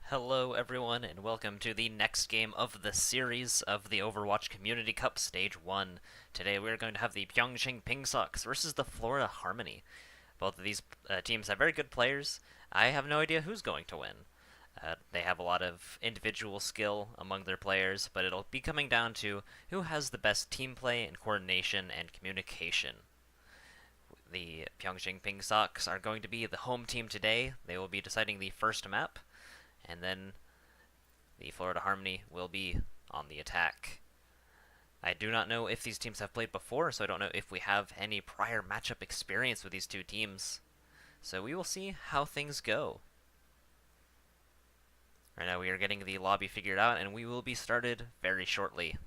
Hello, everyone, and welcome to the next game of the series of the Overwatch Community Cup Stage 1. Today we are going to have the Pyeongchang Pingsocks versus the Florida Harmony. Both of these teams have very good players. I have no idea who's going to win. They have a lot of individual skill among their players, but it'll be coming down to who has the best team play and coordination and communication. The Pyeongchang Pingsocks are going to be the home team today. They will be deciding the first map, and then the Florida Harmony will be on the attack. I do not know if these teams have played before, so I don't know if we have any prior matchup experience with these two teams. So we will see how things go. Right now we are getting the lobby figured out, and we will be started very shortly.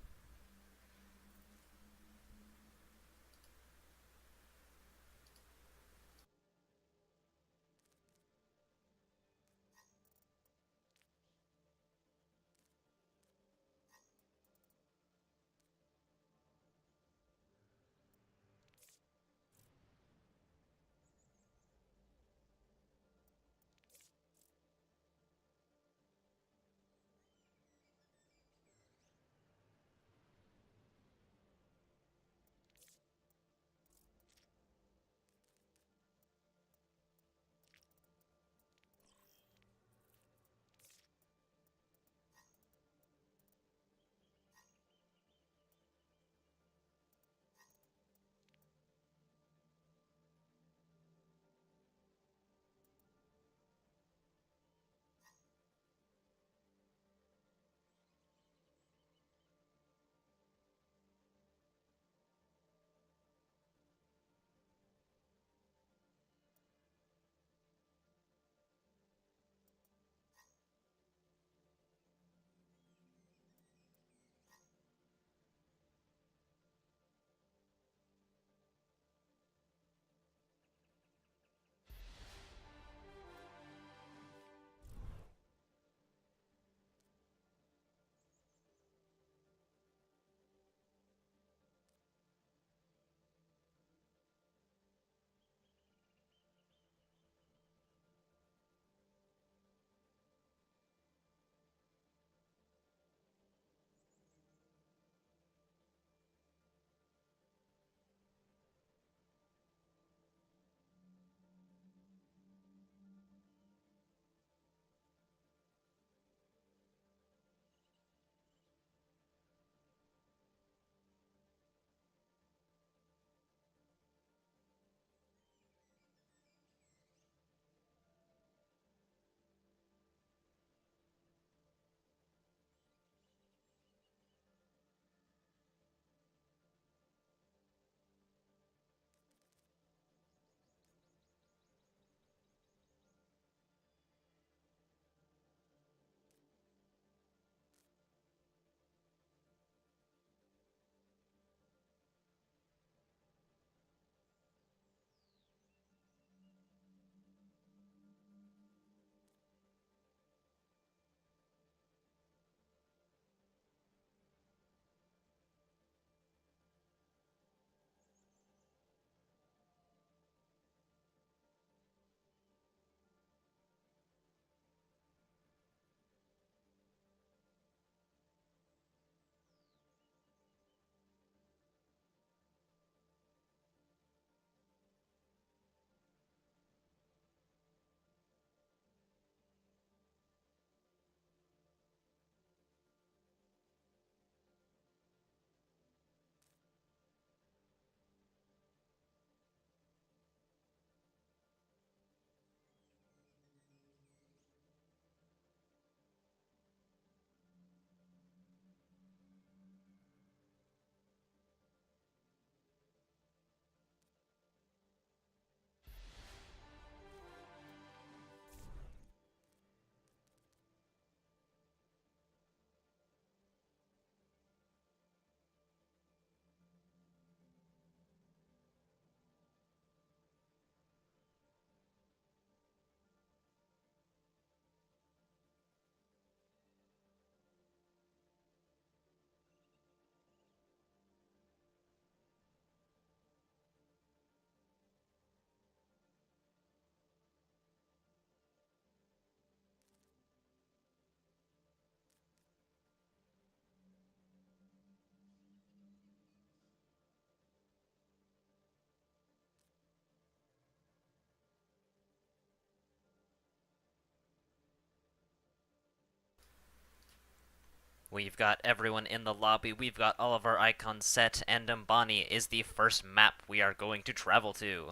We've got everyone in the lobby, we've got all of our icons set, and Mbani is the first map we are going to travel to.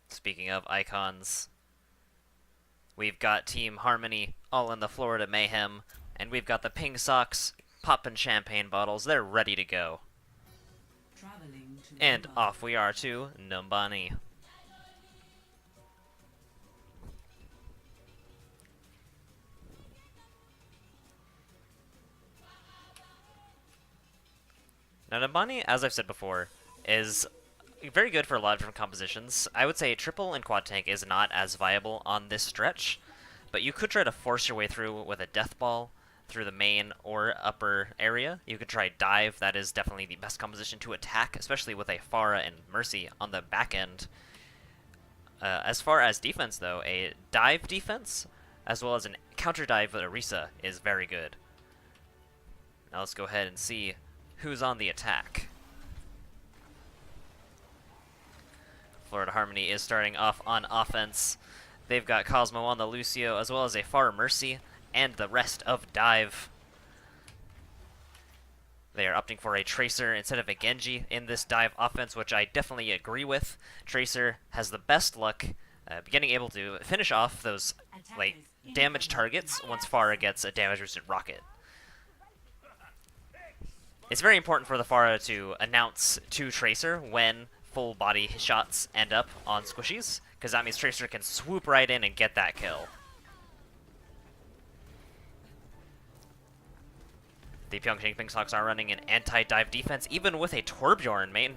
Speaking of icons, we've got Team Harmony all in the Florida Mayhem, and we've got the Pingsocks popping champagne bottles. They're ready to go. And off we are to Numbani. Now, Numbani, as I've said before, is very good for a lot of different compositions. I would say triple and quad tank is not as viable on this stretch, but you could try to force your way through with a death ball through the main or upper area. You could try dive. That is definitely the best composition to attack, especially with a Pharah and Mercy on the back end. As far as defense, though, a dive defense as well as a counter dive with Orisa is very good. Now let's go ahead and see who's on the attack. Florida Harmony is starting off on offense. They've got Cosmo on the Lucio, as well as a Pharah Mercy, and the rest of Dive. They are opting for a Tracer instead of a Genji in this Dive offense, which I definitely agree with. Tracer has the best luck getting able to finish off those damage targets once Pharah gets a damage-boosted rocket. It's very important for the Pharah to announce to Tracer when full body shots end up on squishies, because that means Tracer can swoop right in and get that kill. The Pyeongchang Pingsocks are running an anti-dive defense, even with a Torbjorn main.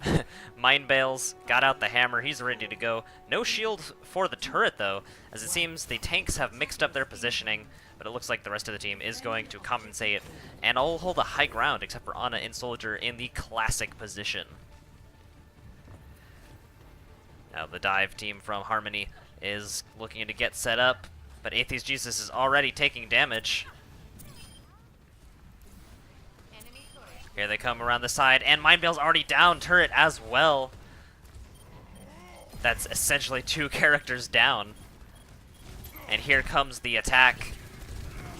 Mind Bales got out the hammer, he's ready to go. No shield for the turret though, as it seems the tanks have mixed up their positioning, but it looks like the rest of the team is going to compensate and all hold a high ground, except for Ana and Soldier in the classic position. Now the dive team from Harmony is looking to get set up, but Atheist Jesus is already taking damage. Here they come around the side, and Mind Bale's already down turret as well. That's essentially 2 characters down. And here comes the attack.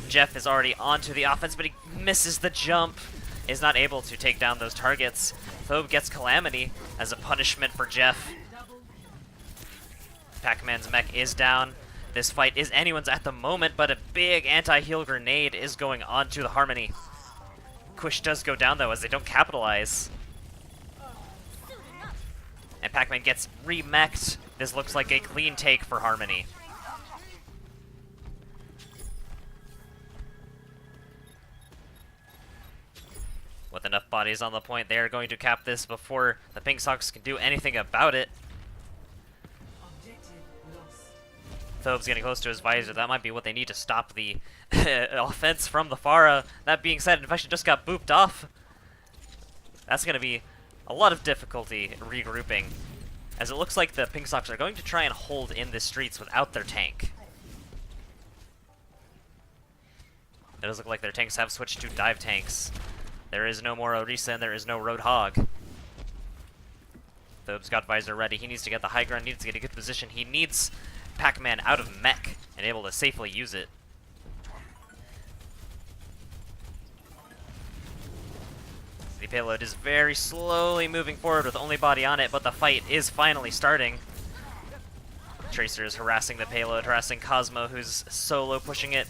Jeff is already onto the offense, but he misses the jump. Is not able to take down those targets. Thobe gets Calamity as a punishment for Jeff. Pac-Man's mech is down. This fight is anyone's at the moment, but a big anti-heal grenade is going on to the Harmony. Quish does go down though, as they don't capitalize. And Pac-Man gets remech'd. This looks like a clean take for Harmony. With enough bodies on the point, they are going to cap this before the Pingsocks can do anything about it. Thobe's getting close to his visor. That might be what they need to stop the offense from the Pharah. That being said, Infection just got booped off. That's going to be a lot of difficulty regrouping, as it looks like the Pingsocks are going to try and hold in the streets without their tank. It does look like their tanks have switched to dive tanks. There is no more Orisa and there is no Roadhog. Thobe's got visor ready. He needs to get the high ground, needs to get a good position. He needs Pac-Man out of mech and able to safely use it. The payload is very slowly moving forward with only body on it, but the fight is finally starting. Tracer is harassing the payload, harassing Cosmo, who's solo pushing it.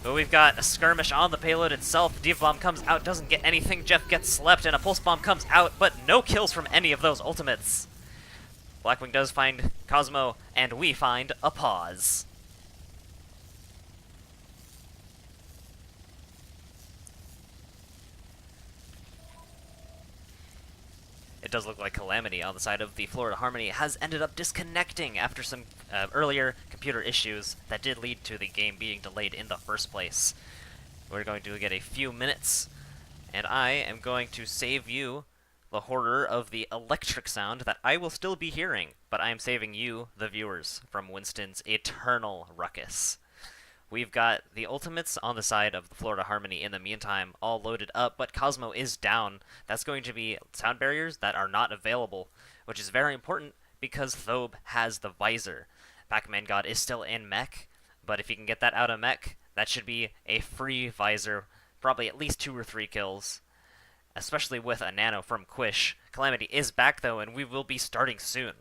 But we've got a skirmish on the payload itself. Diva Bomb comes out, doesn't get anything. Jeff gets slept, and a Pulse Bomb comes out, but no kills from any of those ultimates. Blackwing does find Cosmo, and we find a pause. It does look like Calamity on the side of the Florida Harmony has ended up disconnecting after some earlier computer issues that did lead to the game being delayed in the first place. We're going to get a few minutes, and I am going to save you the horror of the electric sound that I will still be hearing, but I am saving you, the viewers, from Winston's eternal ruckus. We've got the ultimates on the side of the Florida Harmony in the meantime, all loaded up, but Cosmo is down. That's going to be sound barriers that are not available, which is very important because Thobe has the visor. Pac-Man God is still in mech, but if he can get that out of mech, that should be a free visor, probably at least 2 or 3 kills, especially with a nano from Quish. Calamity is back though, and we will be starting soon.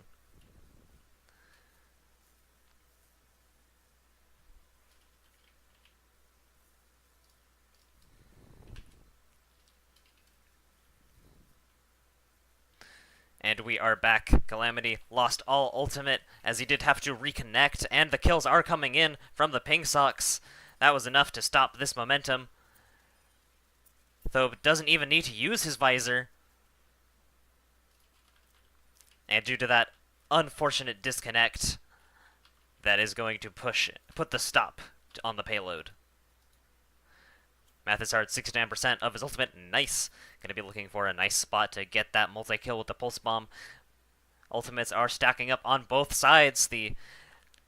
And we are back. Calamity lost all ultimate, as he did have to reconnect, and the kills are coming in from the Pingsocks. That was enough to stop this momentum. Thobe doesn't even need to use his visor. And due to that unfortunate disconnect, that is going to put the stop on the payload. Mathis Hard, 69% of his ultimate. Nice. Going to be looking for a nice spot to get that multi-kill with the Pulse Bomb. Ultimates are stacking up on both sides. The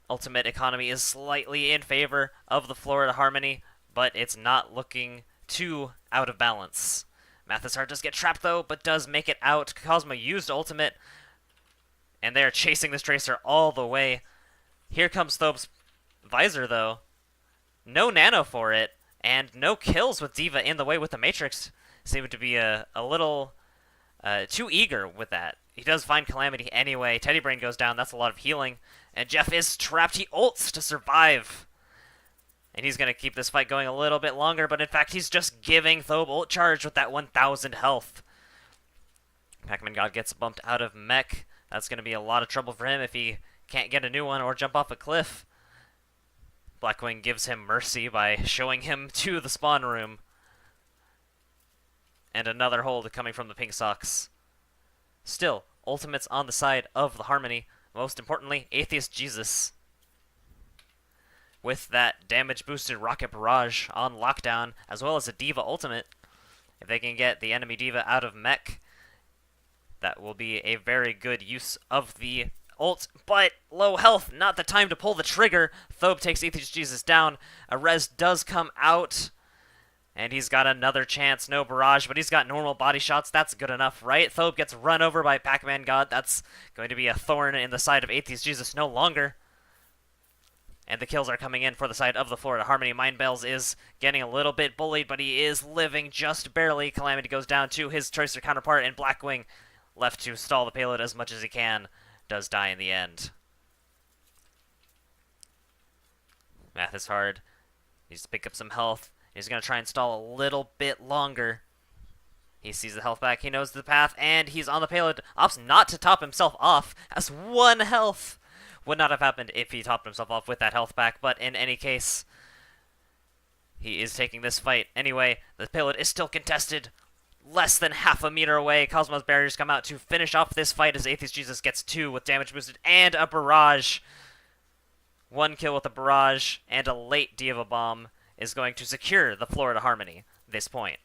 ultimate economy is slightly in favor of the Florida Harmony, but it's not looking too out of balance. Mathis Hard does get trapped though, but does make it out. Cosmo used ultimate, and they are chasing this Tracer all the way. Here comes Thobe's visor though. No nano for it. And no kills with D.Va in the way with the Matrix. Seemed to be a little too eager with that. He does find Calamity anyway. Teddy Brain goes down. That's a lot of healing. And Jeff is trapped. He ults to survive. And he's going to keep this fight going a little bit longer. But in fact, he's just giving Thobe ult charge with that 1,000 health. Pac-Man God gets bumped out of mech. That's going to be a lot of trouble for him if he can't get a new one or jump off a cliff. Blackwing gives him mercy by showing him to the spawn room. And another hold coming from the Pingsocks. Still, ultimates on the side of the Harmony. Most importantly, Atheist Jesus. With that damage-boosted Rocket Barrage on lockdown, as well as a D.Va ultimate. If they can get the enemy D.Va out of mech, that will be a very good use of the ult, but low health, not the time to pull the trigger. Thobe takes Atheist Jesus down. A res does come out, and he's got another chance. No barrage, but he's got normal body shots. That's good enough, right? Thobe gets run over by Pac-Man God. That's going to be a thorn in the side of Atheist Jesus no longer. And the kills are coming in for the side of the Florida Harmony. Mindbells is getting a little bit bullied, but he is living just barely. Calamity goes down to his Tracer counterpart, and Blackwing, left to stall the payload as much as he can, does die in the end. Mathis Hard needs to pick up some health. He's going to try and stall a little bit longer. He sees the health back. He knows the path, and he's on the payload. Opts not to top himself off. Has 1 health. Would not have happened if he topped himself off with that health back, but in any case, he is taking this fight. Anyway, the payload is still contested. Less than half a meter away. Cosmo's barriers come out to finish off this fight as Atheist Jesus gets 2 with damage boosted and a barrage. 1 kill with a barrage and a late D.Va bomb is going to secure the Florida Harmony this point.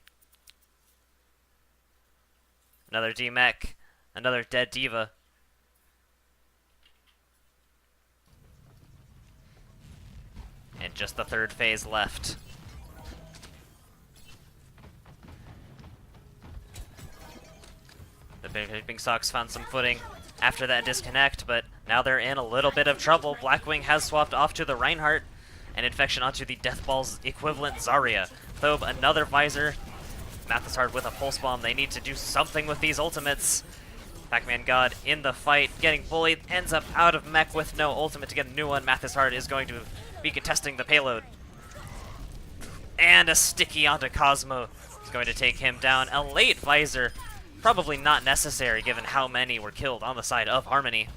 Another D-Mech, another dead D.Va. And just the 3rd phase left. The Pingsocks found some footing after that disconnect, but now they're in a little bit of trouble. Blackwing has swapped off to the Reinhardt, and Infection onto the Deathball's equivalent Zarya. Thobe, another visor. Mathis Hard with a Pulse Bomb. They need to do something with these ultimates. Pac-Man God in the fight, getting bullied, ends up out of mech with no ultimate to get a new one. Mathis Hard is going to be contesting the payload. And a sticky onto Cosmo. Is going to take him down. A late visor. Probably not necessary given how many were killed on the side of Harmony.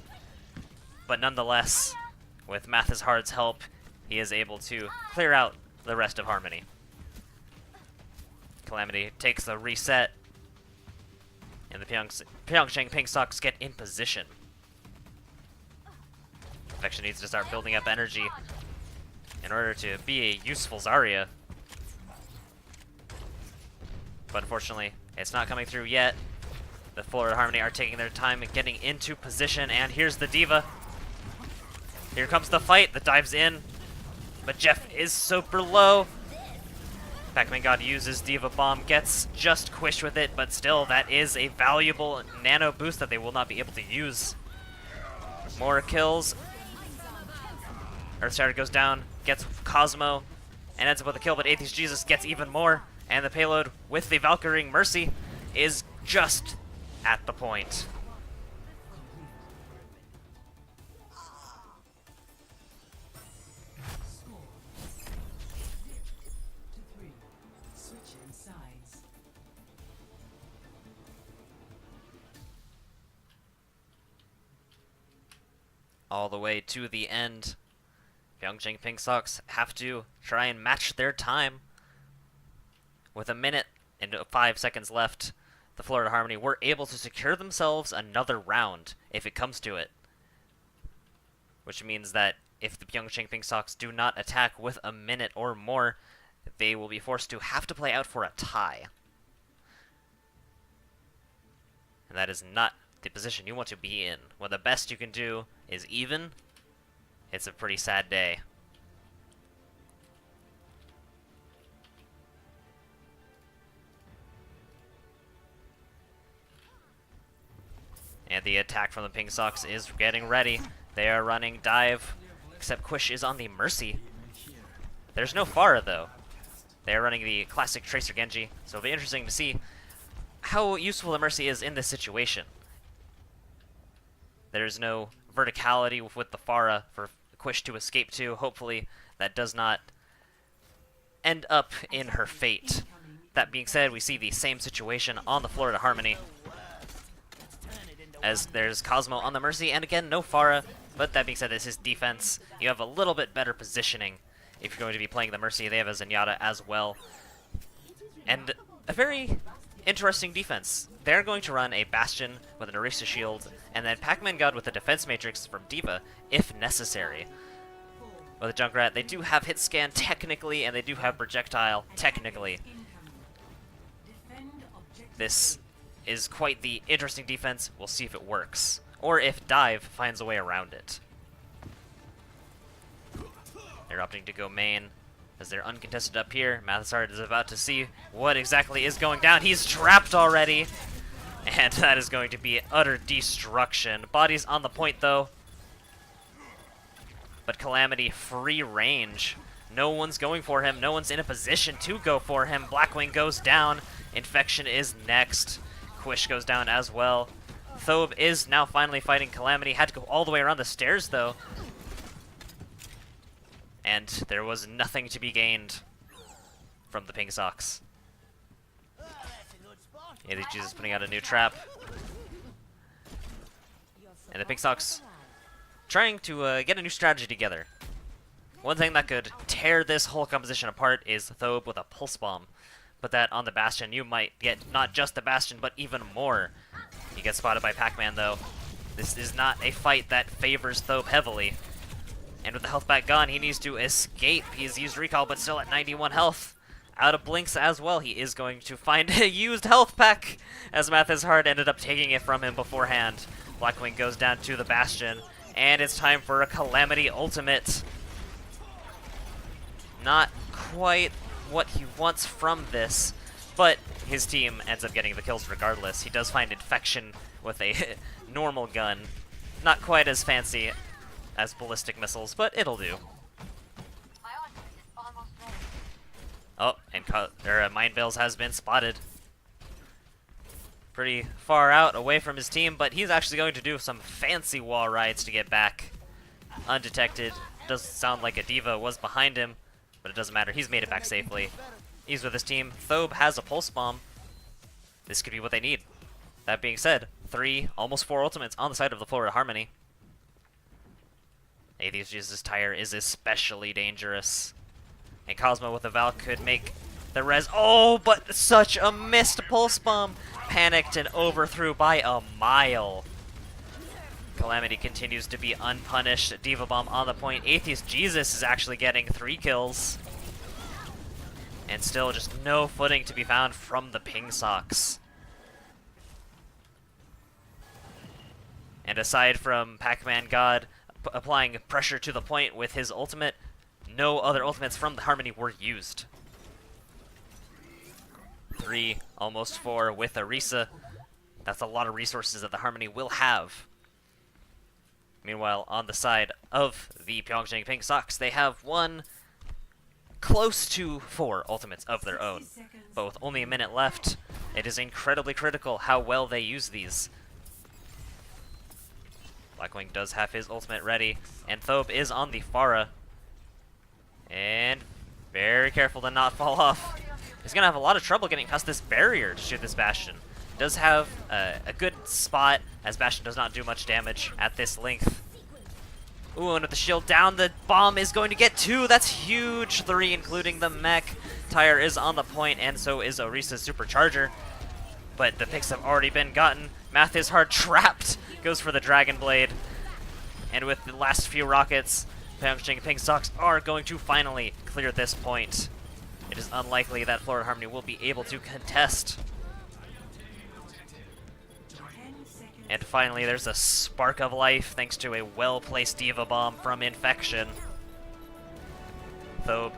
But nonetheless, with Mathis Hard's help, he is able to clear out the rest of Harmony. Calamity takes the reset, and the Pyeongchang Pingsocks get in position. Infection needs to start building up energy in order to be a useful Zarya. But unfortunately, it's not coming through yet. The Florida Harmony are taking their time and getting into position, and here's the D.Va. Here comes the fight that dives in, but Jeff is super low. Pac-Man God uses D.Va Bomb, gets just Quish with it, but still, that is a valuable nano boost that they will not be able to use. More kills. Earthshatter goes down, gets Cosmo, and ends up with a kill, but Atheist Jesus gets even more, and the payload with the Valkyrie Mercy is just at the point. All the way to the end. Pyeongchang Pingsocks have to try and match their time. With 1 minute and 5 seconds left, the Florida Harmony were able to secure themselves another round if it comes to it. Which means that if the Pyeongchang Pingsocks do not attack with 1 minute or more, they will be forced to have to play out for a tie. And that is not the position you want to be in. When the best you can do is even, it's a pretty sad day. And the attack from the Pingsocks is getting ready. They are running dive, except Quish is on the Mercy. There's no Pharah though. They are running the classic Tracer Genji, so it'll be interesting to see how useful the Mercy is in this situation. There's no verticality with the Pharah for Quish to escape to. Hopefully that does not end up in her fate. That being said, we see the same situation on the Florida Harmony, as there's Cosmo on the Mercy, and again, no Pharah, but that being said, this is defense. You have a little bit better positioning if you're going to be playing the Mercy. They have a Zenyatta as well. And a very interesting defense. They're going to run a Bastion with an Orisa Shield, and then Pac-Man God with a Defense Matrix from D.Va, if necessary. With the Junkrat, they do have Hit Scan technically, and they do have Projectile technically. This is quite the interesting defense. We'll see if it works, or if Dive finds a way around it. They're opting to go main, as they're uncontested up here. Mathasard is about to see what exactly is going down. He's trapped already, and that is going to be utter destruction. Body's on the point, though. But Calamity, free range. No one's going for him. No one's in a position to go for him. Blackwing goes down. Infection is next. Quish goes down as well. Thobe is now finally fighting Calamity. Had to go all the way around the stairs, though. And there was nothing to be gained from the Pingsocks. Atheist Jesus putting out a new trap. And the Pingsocks trying to get a new strategy together. One thing that could tear this whole composition apart is Thobe with a Pulse Bomb. Put that on the Bastion, you might get not just the Bastion, but even more. You get spotted by Pac-Man, though. This is not a fight that favors Thobe heavily. And with the health back gone, he needs to escape. He's used recall, but still at 91 health. Out of blinks as well. He is going to find a used health pack, as Mathasard ended up taking it from him beforehand. Blackwing goes down to the Bastion, and it's time for a Calamity ultimate. Not quite what he wants from this, but his team ends up getting the kills regardless. He does find Infection with a normal gun. Not quite as fancy as ballistic missiles, but it'll do. Oh, and Mind Veils has been spotted. Pretty far out, away from his team, but he's actually going to do some fancy wall rides to get back undetected. Does sound like a D.Va was behind him, but it doesn't matter. He's made it back safely. He's with his team. Thobe has a Pulse Bomb. This could be what they need. That being said, 3, almost 4 ultimates on the side of the Florida Harmony. Atheist Jesus' Tire is especially dangerous. And Cosmo with a Val could make the res. Oh, but such a missed Pulse Bomb. Panicked and overthrew by a mile. Calamity continues to be unpunished. D.Va Bomb on the point. Atheist Jesus is actually getting 3 kills. And still just no footing to be found from the Pingsocks. And aside from Pac-Man God applying pressure to the point with his ultimate, no other ultimates from the Harmony were used. 3, almost 4 with Orisa. That's a lot of resources that the Harmony will have. Meanwhile, on the side of the Pyeongchang Pingsocks, they have one close to 4 ultimates of their own. But with only a minute left, it is incredibly critical how well they use these. Blackwing does have his ultimate ready, and Thobe is on the Pharah. And very careful to not fall off. He's going to have a lot of trouble getting past this barrier to shoot this Bastion. Does have a good spot, as Bastion does not do much damage at this length. Ooh, and with the shield down, the bomb is going to get 2. That's huge. 3, including the mech. Tyre is on the point, and so is Orisa's supercharger. But the picks have already been gotten. Math is hard trapped. Goes for the Dragon Blade. And with the last few rockets, Pyeongchang Pingsocks are going to finally clear this point. It is unlikely that Florida Harmony will be able to contest. And finally, there's a spark of life thanks to a well-placed Diva Bomb from Infection. Thobe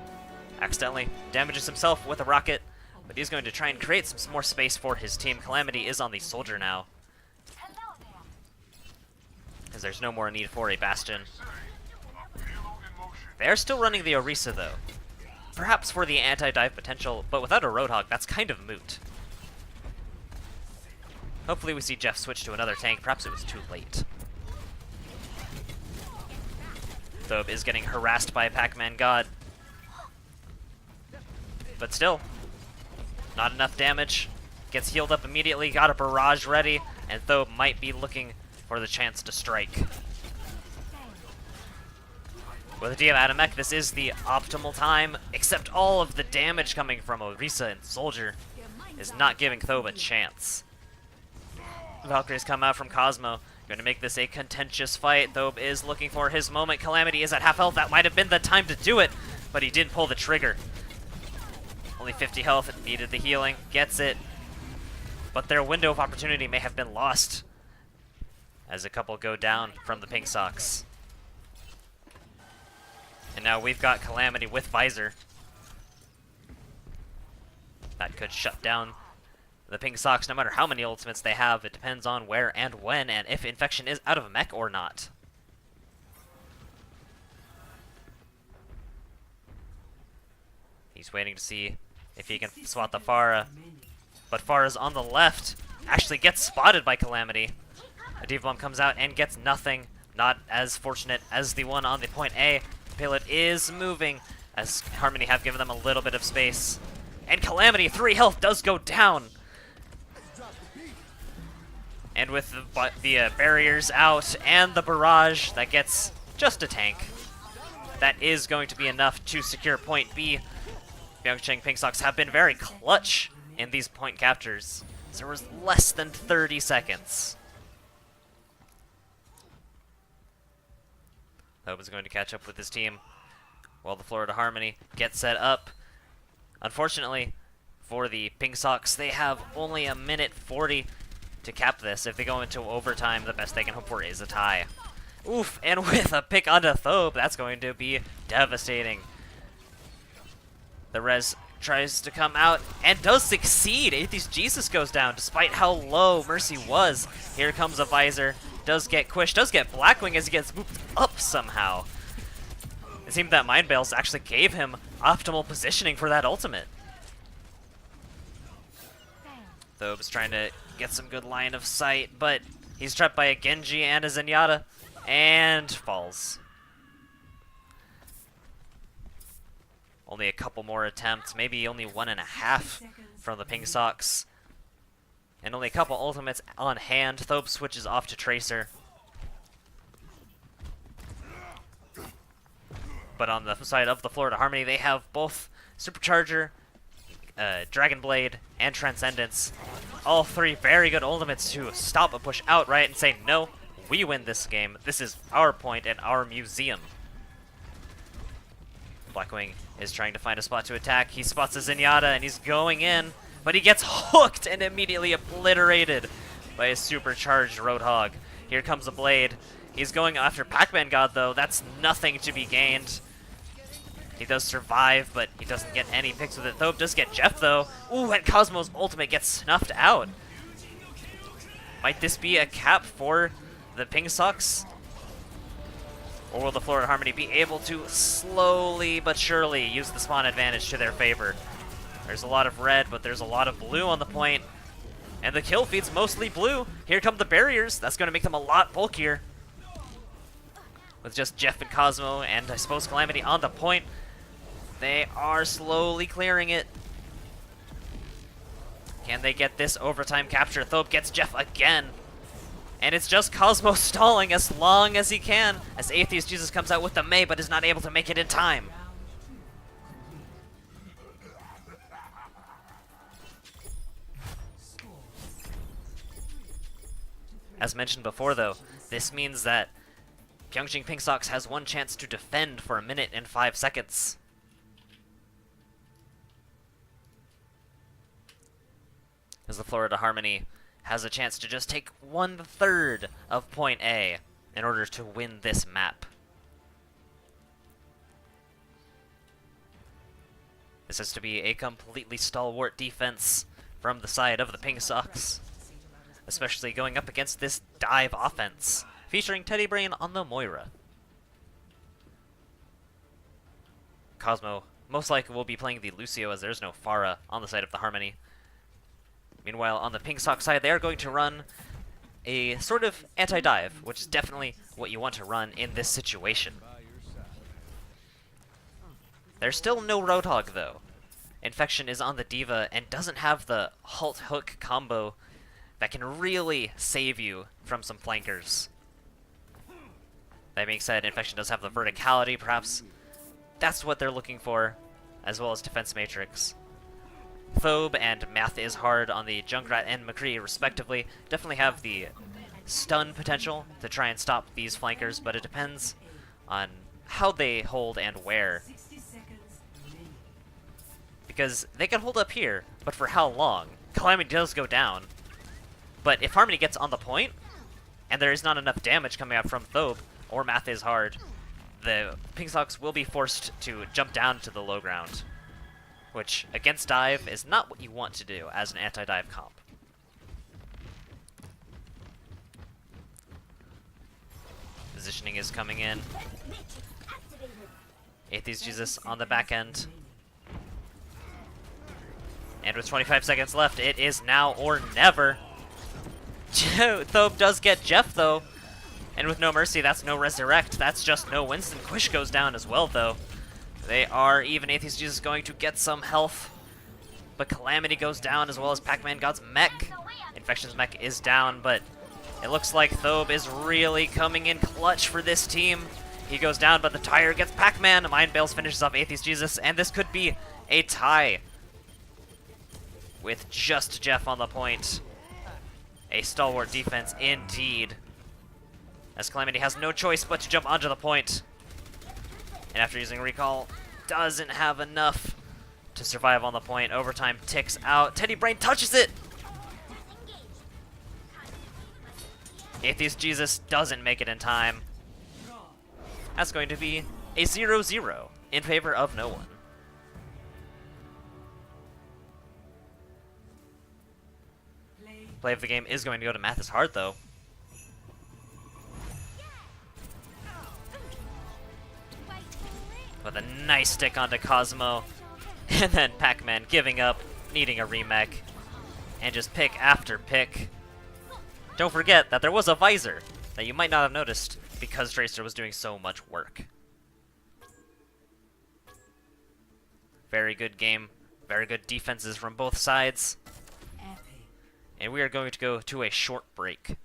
accidentally damages himself with a rocket, but he's going to try and create some more space for his team. Calamity is on the Soldier now, as there's no more need for a Bastion. They're still running the Orisa, though. Perhaps for the anti-dive potential, but without a Roadhog, that's kind of moot. Hopefully we see Jeff switch to another tank. Perhaps it was too late. Thobe is getting harassed by Pac-Man God. But still, not enough damage. Gets healed up immediately, got a barrage ready, and Thobe might be looking for the chance to strike. With a Diva Mech, this is the optimal time, except all of the damage coming from Orisa and Soldier is not giving Thobe a chance. Valkyries come out from Cosmo. Going to make this a contentious fight. Thobe is looking for his moment. Calamity is at half health. That might have been the time to do it, but he didn't pull the trigger. Only 50 health. Needed the healing. Gets it. But their window of opportunity may have been lost as a couple go down from the Pingsocks. And now we've got Calamity with Visor. That could shut down the Pingsocks no matter how many ultimates they have. It depends on where and when, and if Infection is out of a mech or not. He's waiting to see if he can swat the Pharah. But Pharah's on the left. Actually gets spotted by Calamity. A Diva Bomb comes out and gets nothing. Not as fortunate as the one on the point A. Payload is moving, as Harmony have given them a little bit of space. And Calamity, 3 health, does go down. And with the barriers out and the barrage, that gets just a tank. That is going to be enough to secure point B. Pyeongchang Pingsocks have been very clutch in these point captures. There was less than 30 seconds. Thobe is going to catch up with his team while the Florida Harmony gets set up. Unfortunately, for the Pingsocks, they have only a minute 40 to cap this. If they go into overtime, the best they can hope for is a tie. Oof, and with a pick onto Thobe, that's going to be devastating. The res tries to come out and does succeed. Atheist Jesus goes down despite how low Mercy was. Here comes a Visor. Does get Quish, does get Blackwing as he gets moved up somehow. It seemed that Mind Bales actually gave him optimal positioning for that ultimate. Thobe's trying to get some good line of sight, but he's trapped by a Genji and a Zenyatta, and falls. Only a couple more attempts, maybe only 1.5 from the Pingsocks. And only a couple ultimates on hand. Thobe switches off to Tracer. But on the side of the Florida Harmony, they have both Supercharger, Dragon Blade, and Transcendence. All 3 very good ultimates to stop a push outright and say, no, we win this game. This is our point and our museum. Blackwing is trying to find a spot to attack. He spots a Zenyatta and he's going in. But he gets hooked and immediately obliterated by a supercharged Roadhog. Here comes a Blade. He's going after Pac-Man God, though. That's nothing to be gained. He does survive, but he doesn't get any picks with it. Thobe does get Jeff, though. Ooh, and Cosmo's ultimate gets snuffed out. Might this be a cap for the Pingsocks? Or will the Florida Harmony be able to slowly but surely use the spawn advantage to their favor? There's a lot of red, but there's a lot of blue on the point. And the kill feed's mostly blue. Here come the barriers. That's going to make them a lot bulkier. With just Jeff and Cosmo and I suppose Calamity on the point, they are slowly clearing it. Can they get this overtime capture? Thobe gets Jeff again. And it's just Cosmo stalling as long as he can as Atheist Jesus comes out with the Mei but is not able to make it in time. As mentioned before though, this means that Pyeongchang Pingsocks has one chance to defend for 1 minute and 5 seconds. As the Florida Harmony has a chance to just take 1/3 of point A in order to win this map. This has to be a completely stalwart defense from the side of the Pingsocks, especially going up against this dive offense, featuring Teddy Brain on the Moira. Cosmo most likely will be playing the Lucio as there's no Pharah on the side of the Harmony. Meanwhile, on the Pingsocks side, they are going to run a sort of anti-dive, which is definitely what you want to run in this situation. There's still no Roadhog, though. Infection is on the D.Va and doesn't have the Halt Hook combo that can really save you from some flankers. That being said, Infection does have the verticality, perhaps that's what they're looking for, as well as Defense Matrix. Thobe and Math is Hard on the Junkrat and McCree, respectively, definitely have the stun potential to try and stop these flankers, but it depends on how they hold and where. Because they can hold up here, but for how long? Calamity does go down. But if Harmony gets on the point, and there is not enough damage coming out from Thobe or Math is Hard, the Pingsocks will be forced to jump down to the low ground, which against dive is not what you want to do as an anti-dive comp. Positioning is coming in. Atheist Jesus on the back end. And with 25 seconds left, it is now or never. Thobe does get Jeff, though. And with no mercy, that's no resurrect. That's just no Winston. Quish goes down as well, though. They are even. Atheist Jesus going to get some health. But Calamity goes down as well as Pac-Man God's mech. Infection's mech is down, but it looks like Thobe is really coming in clutch for this team. He goes down, but the tire gets Pac-Man. Mind Bales finishes off Atheist Jesus, and this could be a tie with just Jeff on the point. A stalwart defense indeed, as Calamity has no choice but to jump onto the point. And after using recall, doesn't have enough to survive on the point. Overtime ticks out. Teddy Brain touches it! Atheist Jesus doesn't make it in time. That's going to be a 0-0 in favor of no one. Play of the game is going to go to Math is Hard, though. With a nice stick onto Cosmo. And then Pac-Man giving up, needing a remech. And just pick after pick. Don't forget that there was a visor that you might not have noticed because Tracer was doing so much work. Very good game. Very good defenses from both sides. And we are going to go to a short break.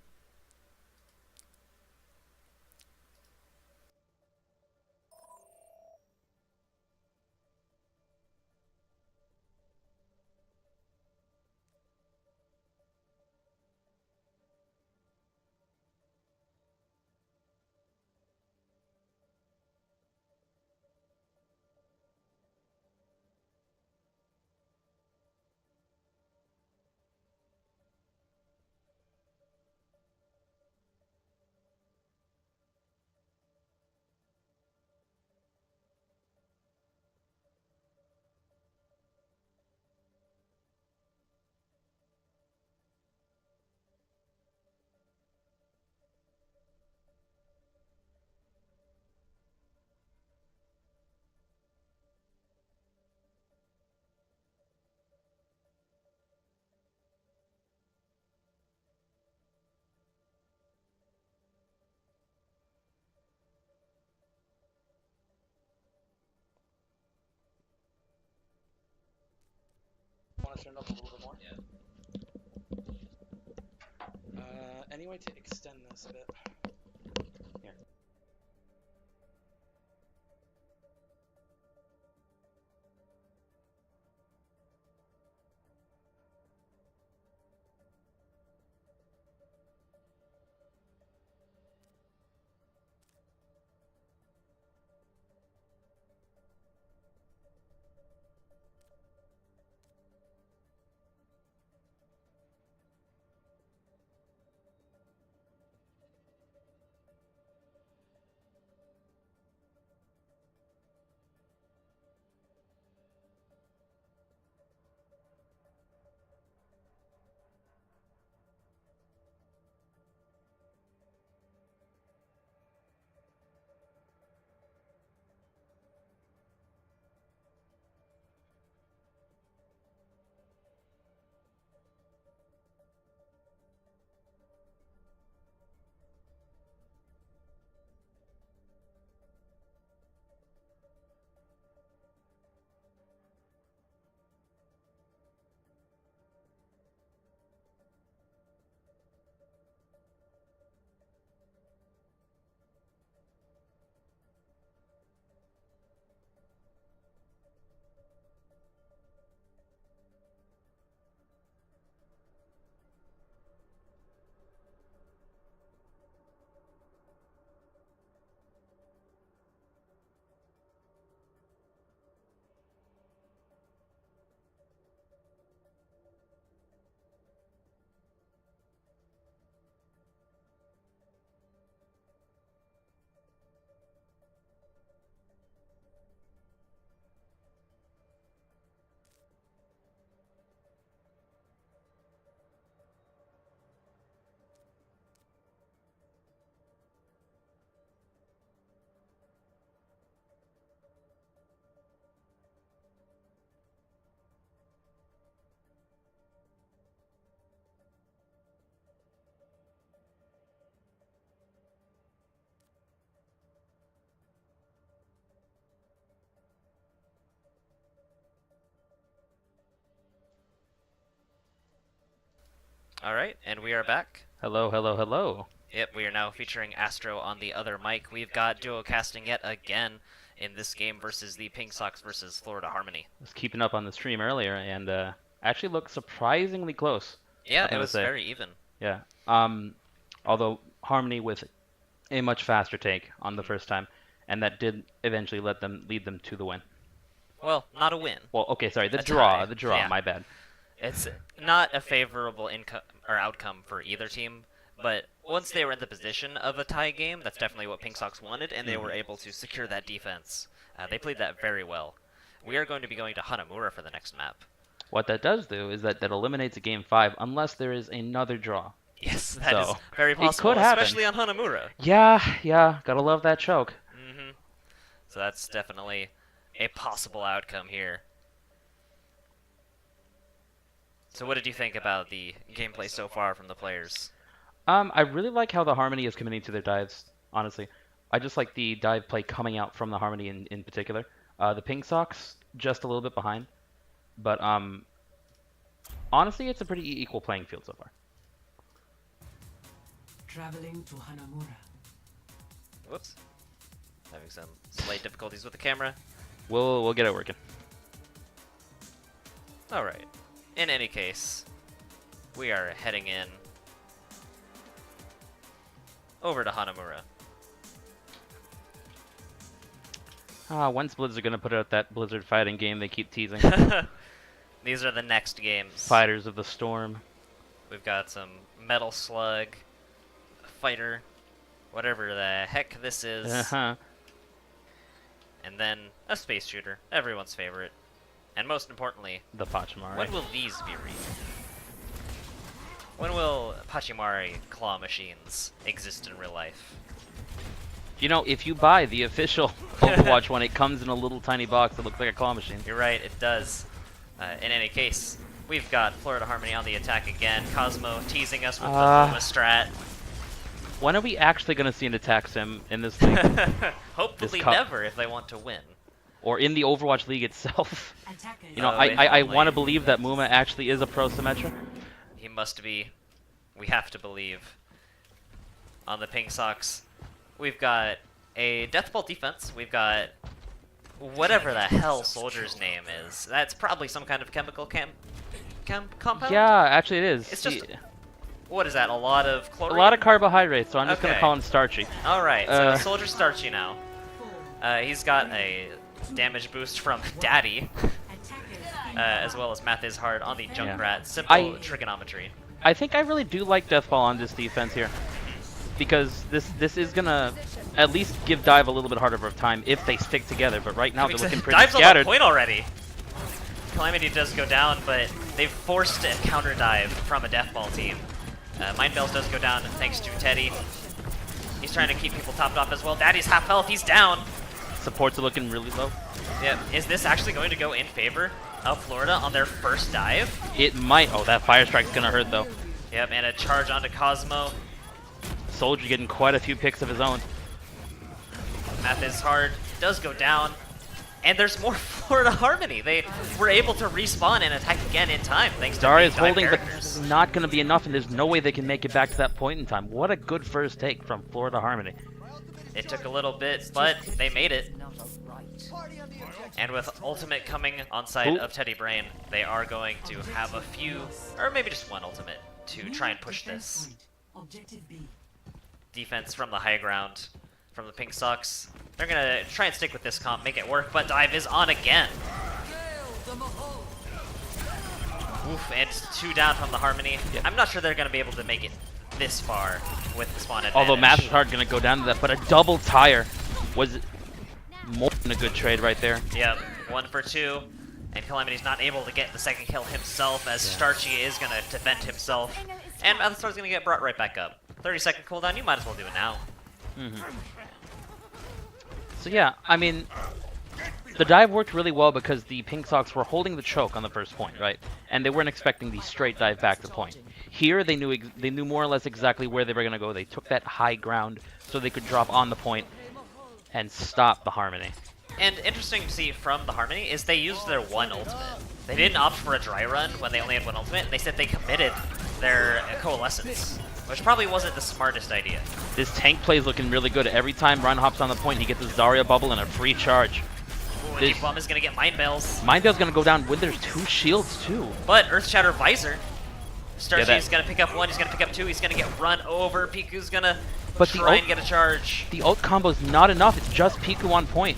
want to turn it up a little bit more? Yeah. Any way to extend this a bit? Here. Alright, and we are back. Hello, hello, hello. Yep, we are now featuring Astro on the other mic. We've got duo casting yet again in this game versus the Pingsocks versus Florida Harmony. I was keeping up on the stream earlier and actually looked surprisingly close. Yeah, it was very even. Yeah. Although Harmony with a much faster take on the first time, and that did eventually lead them to the win. Well, not a win. Well, okay, sorry, the A draw, tie. the draw, Yeah. my bad. It's not a favorable outcome for either team, but once they were in the position of a tie game, that's definitely what Pingsocks wanted, and they were able to secure that defense. They played that very well. We are going to be going to Hanamura for the next map. What that does do is that eliminates a game 5 unless there is another draw. Yes, that is very possible, it could happen. especially on Hanamura. Yeah, gotta love that choke. So that's definitely a possible outcome here. So what did you think about the gameplay so far from the players? I really like how the Harmony is committing to their dives, honestly. I just like the dive play coming out from the Harmony in particular. The Pingsocks, just a little bit behind. But honestly, it's a pretty equal playing field so far. Traveling to Hanamura. Whoops. Having some slight difficulties with the camera. We'll get it working. Alright. In any case, we are heading in over to Hanamura. When's Blizzard gonna put out that Blizzard fighting game they keep teasing? These are the next games. Fighters of the Storm. We've got some Metal Slug, Fighter, whatever the heck this is. Uh-huh. And then a space shooter, everyone's favorite. And most importantly, The Pachimari. when will these be read? When will Pachimari claw machines exist in real life? You know, if you buy the official Overwatch one, it comes in a little tiny box that looks like a claw machine. You're right, it does. In any case, we've got Florida Harmony on the attack again. Cosmo teasing us with the Luma strat. When are we actually going to see an attack sim in this thing? Hopefully This cup. never if they want to win. or in the Overwatch League itself. Attackers. You know, Oh, I if want to only. believe that Muma actually is a pro Symmetra. He must be. We have to believe. On the Pingsocks, we've got a Death Ball defense. We've got whatever the hell Soldier's name is. That's probably some kind of chemical compound? Yeah, actually it is. It's just what is that? A lot of a chlorine? lot of carbohydrates, so I'm just gonna Okay. call him starchy. Alright, so Uh, Soldier's starchy now. He's got a damage boost from Daddy, as well as Math is hard on the Junkrat. Simple trigonometry. I think I really do like Death Ball on this defense here, because this is gonna at least give Dive a little bit harder of a time if they stick together. But right now they're looking pretty Dive's on the scattered. point already. Calamity does go down, but they've forced a counter dive from a Death Ball team. Mind Bells does go down thanks to Teddy. He's trying to keep people topped off as well. Daddy's half health, he's down. Supports are looking really low. Yep. Is this actually going to go in favor of Florida on their first dive? It might. Oh, that Fire Strike's gonna hurt though. Yep, and a charge onto Cosmo. Soldier getting quite a few picks of his own. Math is hard, does go down. And there's more Florida Harmony. They were able to respawn and attack again in time thanks to Daria's big dive holding, but characters. it's not going to be enough, and there's no way they can make it back to that point in time. What a good first take from Florida Harmony. It took a little bit, but they made it. And with ultimate coming on side Ooh. of Teddy Brain, they are going to have a few, or maybe just one ultimate, to try and push this. Objective B. Defense from the high ground, from the Pingsocks. They're gonna try and stick with this comp, make it work, but Dive is on again. Oof, and 2 down from the Harmony. Yep. I'm not sure they're gonna be able to make it this far with the spawn advantage. Although Math is hard going to go down to that, but a double tire was more than a good trade right there. Yep, 1 for 2. And Calamity's not able to get the second kill himself, as Starchy is gonna defend himself. And Mathstar's gonna get brought right back up. 30-second cooldown, you might as well do it now. So yeah, I mean, the dive worked really well because the Pingsocks were holding the choke on the first point, right? And they weren't expecting the straight dive back to point. Here, they knew more or less exactly where they were gonna go. They took that high ground so they could drop on the point and stop the Harmony. And interesting to see from the Harmony is they used their one ultimate. They didn't opt for a dry run when they only had one ultimate, and they said they committed their Coalescence, which probably wasn't the smartest idea. This tank play is looking really good. Every time Run hops on the point, he gets a Zarya bubble and a free charge. Ooh, and This- Deep Bomb is gonna get Mind Bells, Mind Bell's gonna go down when there's 2 shields too. but Earth Shatter Visor. Starchy's that- gonna pick up 1, he's gonna pick up 2, he's gonna get run over, Piku's gonna But the try ult- and get a charge. The ult combo's not enough. It's just Piku on point.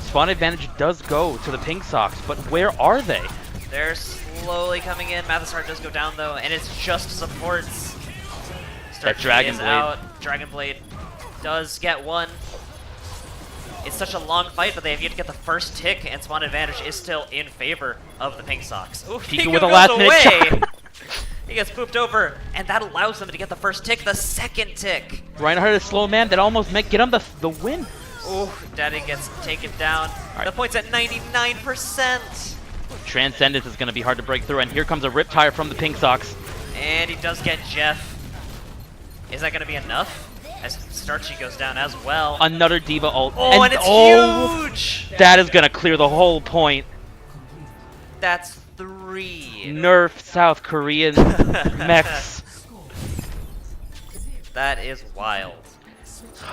Spawn advantage does go to the Pingsocks, but where are they? They're slowly coming in. Mathesar does go down though, and it's just supports. That Starchy Dragon is Blade. out. Dragon Blade does get 1. It's such a long fight, but they have yet to get the first tick, and spawn advantage is still in favor of the Pingsocks. Ooh, Piku with a goes last-minute away. shot. He gets pooped over, and that allows them to get the first tick, the second tick. Reinhardt is slow man that almost get him the win. Ooh, Daddy gets taken down. right. The point's at 99%. Transcendence is going to be hard to break through, and here comes a rip tire from the Pingsocks. And he does get Jeff. Is that going to be enough? As Starchy goes down as well. Another Diva ult. Oh, and it's huge! That is going to clear the whole point. That's 3. Nerf South Korean mechs. That is wild.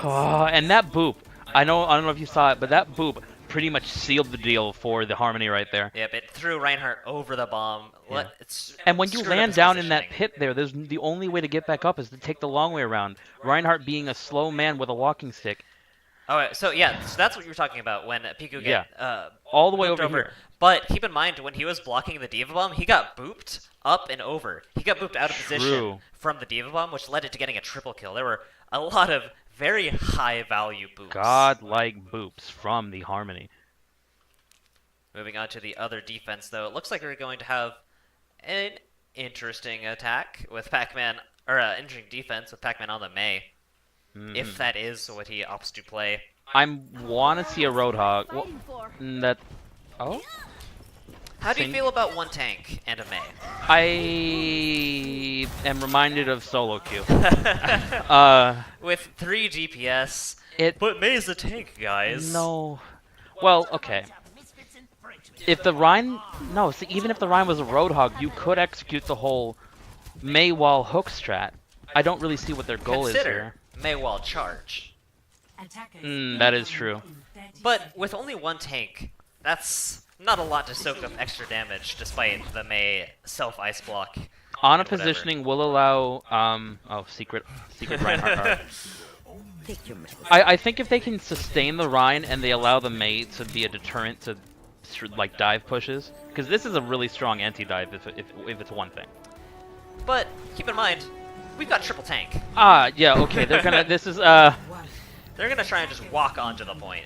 Oh, and that boop. I don't know if you saw it, but that boop pretty much sealed the deal for the Harmony right there. Yep, it threw Reinhardt over the bomb. Yeah. It's And when you screwed up land his down in that positioning. pit there, there's the only way to get back up is to take the long way around. Reinhardt being a slow man with a walking stick, Alright, so yeah, so that's what you were talking about when Piku Yeah. get all the way booped over here. But keep in mind, when he was blocking the Diva Bomb, he got booped up and over. He got booped out of position True. from the Diva Bomb, which led it to getting a triple kill. There were a lot of very high value boops. God-like boops from the Harmony. Moving on to the other defense, though, it looks like we're going to have an interesting attack with Pac-Man, or interesting defense with Pac-Man on the Mei, if that is what he opts to play. I want to see a Roadhog. Well, that. Oh. How do you Sing- feel about one tank and a Mei? I am reminded of solo queue. With 3 DPS, It. but Mei's a tank, guys. No. Well, okay. If the Rhine... No, see, even if the Rhine was a Roadhog, you could execute the whole Mei wall hook strat. I don't really see what their goal is Consider here. Maywall charge. That is true. But with only one tank, that's not a lot to soak up extra damage, despite the Mei self-ice block. Auto Whatever. positioning will allow... Oh, secret Reinhardt art. I think if they can sustain the Rhine and they allow the Mei to be a deterrent to like dive pushes, because this is a really strong anti-dive if it's one thing. But keep in mind, we've got triple tank. Ah, yeah, okay. They're gonna. This is They're gonna try and just walk onto the point.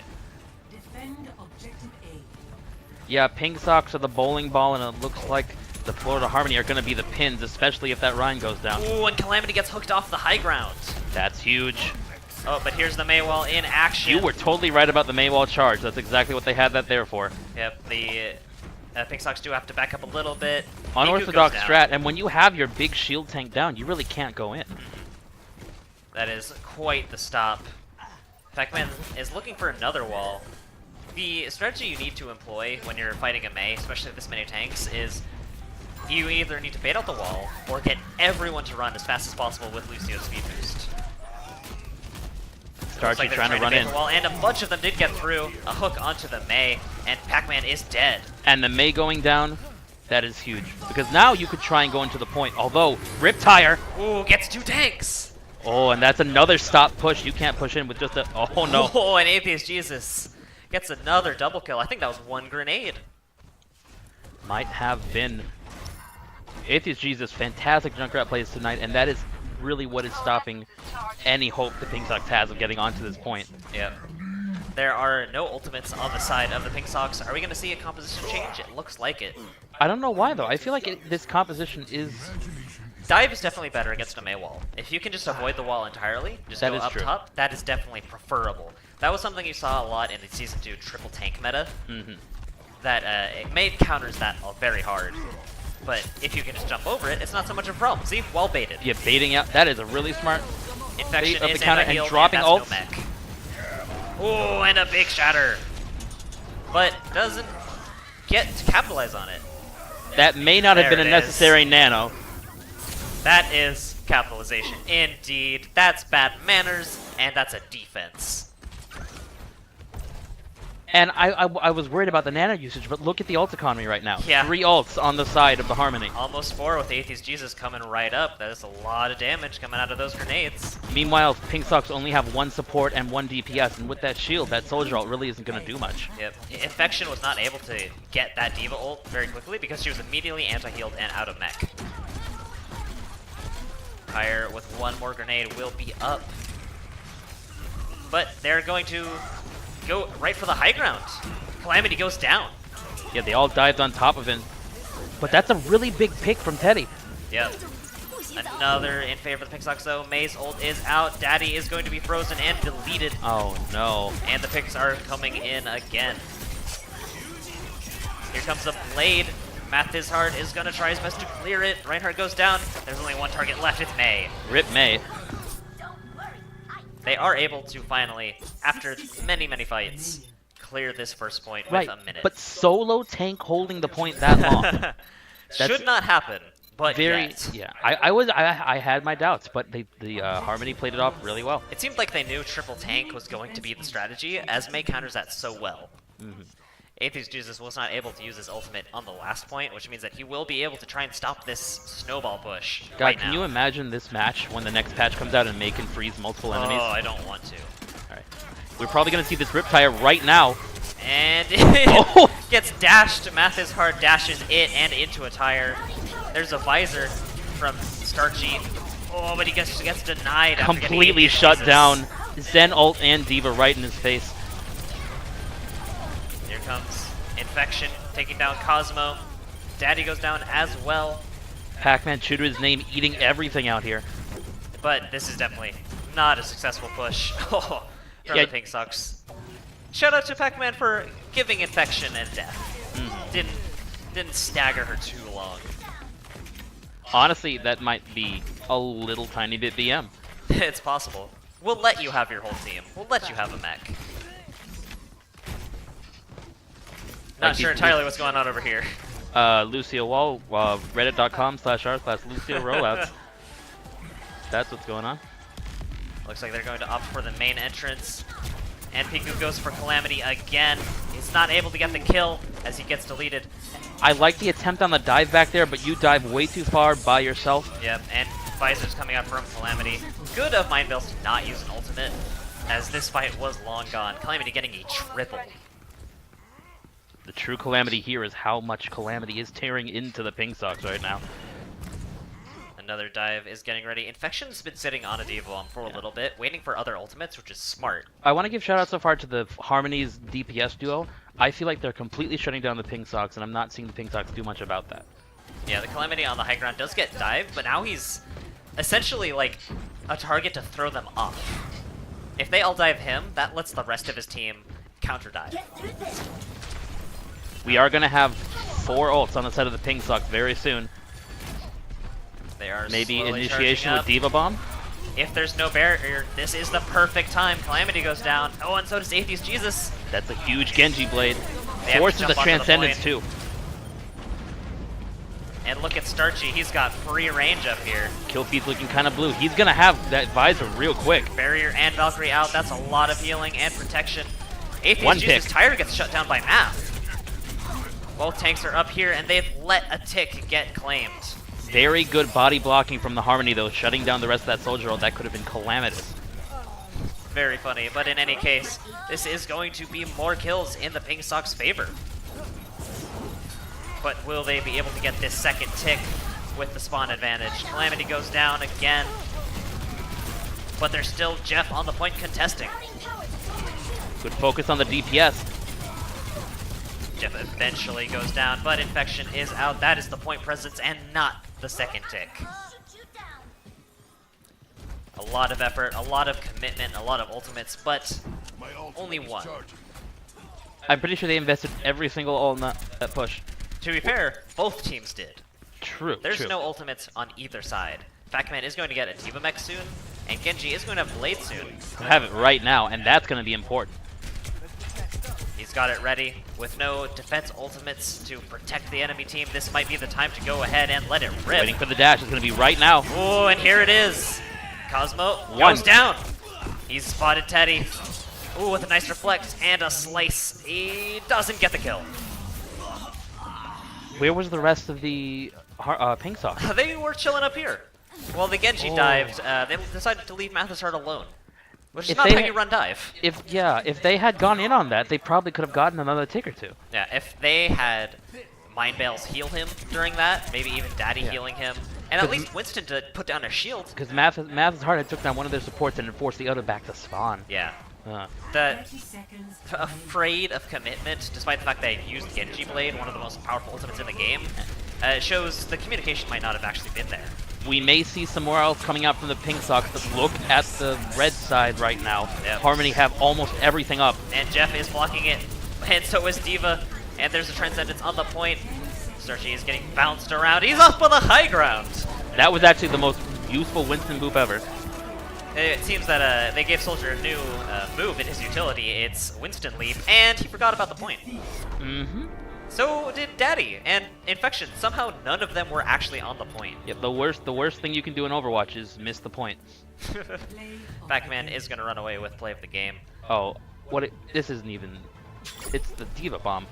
Defend objective A. Yeah, Pingsocks are the bowling ball, and it looks like the Florida Harmony are gonna be the pins, especially if that Rhine goes down. Ooh, and Calamity gets hooked off the high ground. That's huge. Oh, but here's the Maywall in action. You were totally right about the Maywall charge. That's exactly what they had that there for. Yep, the Pingsocks do have to back up a little bit. Unorthodox Miku goes strat, down. and when you have your big shield tank down, you really can't go in. That is quite the stop. Pac-Man is looking for another wall. The strategy you need to employ when you're fighting a Mei, especially with this many tanks, is you either need to bait out the wall or get everyone to run as fast as possible with Lucio's speed boost. Looks like they're trying to run bait in. the wall, and a bunch of them did get through. A hook onto the Mei, and Pac-Man is dead. And the Mei going down, that is huge. Because now you could try and go into the point. Although, Riptire. Ooh, gets 2 tanks. Oh, and that's another stop push. You can't push in with just a... Oh, no. Oh, and Atheist Jesus gets another double kill. I think that was 1 grenade. Might have been. Atheist Jesus, fantastic Junkrat plays tonight, and that is really what is stopping any hope the Pingsocks has of getting onto this point. Yep. There are no ultimates on the side of the Pingsocks. Are we going to see a composition change? It looks like it. I don't know why, though. I feel like this composition is... Dive is definitely better against a Mei wall. If you can just avoid the wall entirely, just That go is up true. top, that is definitely preferable. That was something you saw a lot in the Season 2 triple tank meta. Mhm. That Mei counters that very hard. But if you can just jump over it, it's not so much of a problem. See? Wall baited. Yeah, baiting out. That is a really smart... Infection Bait of is the counter and anti-healed, dropping and that's ults. no mech. Ooh, and a big shatter. But doesn't get to capitalize on it. That may not have There been a it is. necessary nano. That is capitalization indeed. That's bad manners, and that's a defense. And I was worried about the nano usage, but look at the ult economy right now. Yeah. 3 ults on the side of the Harmony. Almost 4 with Atheist Jesus coming right up. That is a lot of damage coming out of those grenades. Meanwhile, Pingsocks only have 1 support and 1 DPS, and with that shield, that soldier ult really isn't going to do much. Yep. Infection was not able to get that Diva ult very quickly because she was immediately anti-healed and out of mech. Pyre with 1 more grenade will be up. But they're going to go right for the high ground. Calamity goes down. Yeah, they all dived on top of him. But that's a really big pick from Teddy. Yep. Another in favor of the Pingsocks though. May's ult is out. Daddy is going to be frozen and deleted. Oh, no. And the picks are coming in again. Here comes the blade. Mathishard is going to try his best to clear it. Reinhardt goes down. There's only 1 target left. It's Mei. Rip Mei. They are able to finally, after many, many fights, clear this first point with Right, a minute. but solo tank holding the point that long. Should not happen, but Very, yet. yeah. I had my doubts, but the Harmony played it off really well. It seemed like they knew triple tank was going to be the strategy, as Mei counters that so well. Mhm. Atheist Jesus was not able to use his ultimate on the last point, which means that he will be able to try and stop this snowball push God, right can now. you imagine this match when the next patch comes out and Mei can freeze multiple enemies? Oh, I don't want to. Alright. We're probably going to see this Riptire right now. And Oh! it gets dashed. Mathishard dashes it and into a tire. There's a visor from Starchy. Oh, but he gets denied. after getting Completely Atheist shut Jesus. down. Zen ult and Diva right in his face. Here comes Infection taking down Cosmo. Daddy goes down as well. Pac-Man, true to his name, eating everything out here. But this is definitely not a successful push. Oh, from Yeah. the Pingsocks. Shout out to Pac-Man for giving Infection and death. Mhm. Didn't stagger her too long. Honestly, that might be a little tiny bit BM. It's possible. We'll let you have your whole team. We'll let you have a mech. Not sure entirely what's going on over here. Lucio Wall, reddit.com/r/Lucio rollouts. That's what's going on. Looks like they're going to opt for the main entrance. And Piku goes for Calamity again. He's not able to get the kill as he gets deleted. I like the attempt on the dive back there, but you dive way too far by yourself. Yep, and Visor's coming up from Calamity. Good of Mindbells to not use an ultimate, as this fight was long gone. Calamity getting a triple. The true Calamity here is how much Calamity is tearing into the Pingsocks right now. Another dive is getting ready. Infection's been sitting on a Diva Bomb for a little bit, waiting for other ultimates, which is smart. I want to give shout out so far to the Harmony's DPS duo. I feel like they're completely shutting down the Pingsocks, and I'm not seeing the Pingsocks do much about that. Yeah, the Calamity on the high ground does get dived, but now he's essentially like a target to throw them off. If they all dive him, that lets the rest of his team counter dive. We are going to have 4 ults on the side of the Pingsocks very soon. They are Maybe slowly initiation charging with up. Diva Bomb? If there's no barrier, this is the perfect time. Calamity goes down. Oh, and so does Atheist Jesus. That's a huge Genji blade. They have to Forces jump the onto the Transcendence point. too. And look at Starchy. He's got free range up here. Kill feed's looking kind of blue. He's going to have that visor real quick. Barrier and Valkyrie out. That's a lot of healing and protection. Atheist One Jesus' pick. Tire gets shut down by Math. Both tanks are up here, and they've let a tick get claimed. Very good body blocking from the Harmony, though, shutting down the rest of that soldier roll. That could have been calamitous. Very funny, but in any case, this is going to be more kills in the Pingsocks' favor. But will they be able to get this second tick with the spawn advantage? Calamity goes down again, but there's still Jeff on the point contesting. Good focus on the DPS. Jeff eventually goes down, but Infection is out. That is the point presence and not the second tick. A lot of effort, a lot of commitment, a lot of ultimates, but only one. I'm pretty sure they invested every single ult in that push. To be fair, both teams did. True, There's true. no ultimates on either side. Facman is going to get a Diva Mech soon, and Genji is going to have Blade soon. I have it right now, and that's going to be important. He's got it ready. With no defense ultimates to protect the enemy team, this might be the time to go ahead and let it rip. Waiting for the dash. It's going to be right now. Oh, and here it is. Cosmo One. goes down. He's spotted Teddy. Ooh, with a nice reflect and a slice. He doesn't get the kill. Where was the rest of the Pingsocks? They were chilling up here. While the Genji dived, they decided to leave Mathishard alone. Which is If not they how ha- you run dive. If they had gone in on that, they probably could have gotten another tick or two. Yeah, if they had Mind Bales heal him during that, maybe even Daddy healing him, and at least Winston to put down a shield. Because Math is hard. It took down one of their supports and forced the other back to spawn. Yeah. Uh, The 30 seconds. afraid of commitment, despite the fact they used Genji Blade, one of the most powerful ultimates in the game, it shows the communication might not have actually been there. we may see some more else coming out from the Pingsocks, but look at the red side right now. Yep. Harmony have almost everything up. And Jeff is blocking it, and so is Diva, and there's a Transcendence on the point. Starchy is getting bounced around. He's up on the high ground! That was actually the most useful Winston boop ever. It seems that they gave Soldier a new move in his utility. It's Winston Leap, and he forgot about the point. Mm-hmm. So did Daddy and Infection. Somehow none of them were actually on the point. Yep, the worst thing you can do in Overwatch is miss the point. Pac-Man is going to run away with play of the game. Oh, this isn't even... It's the Diva Bomb.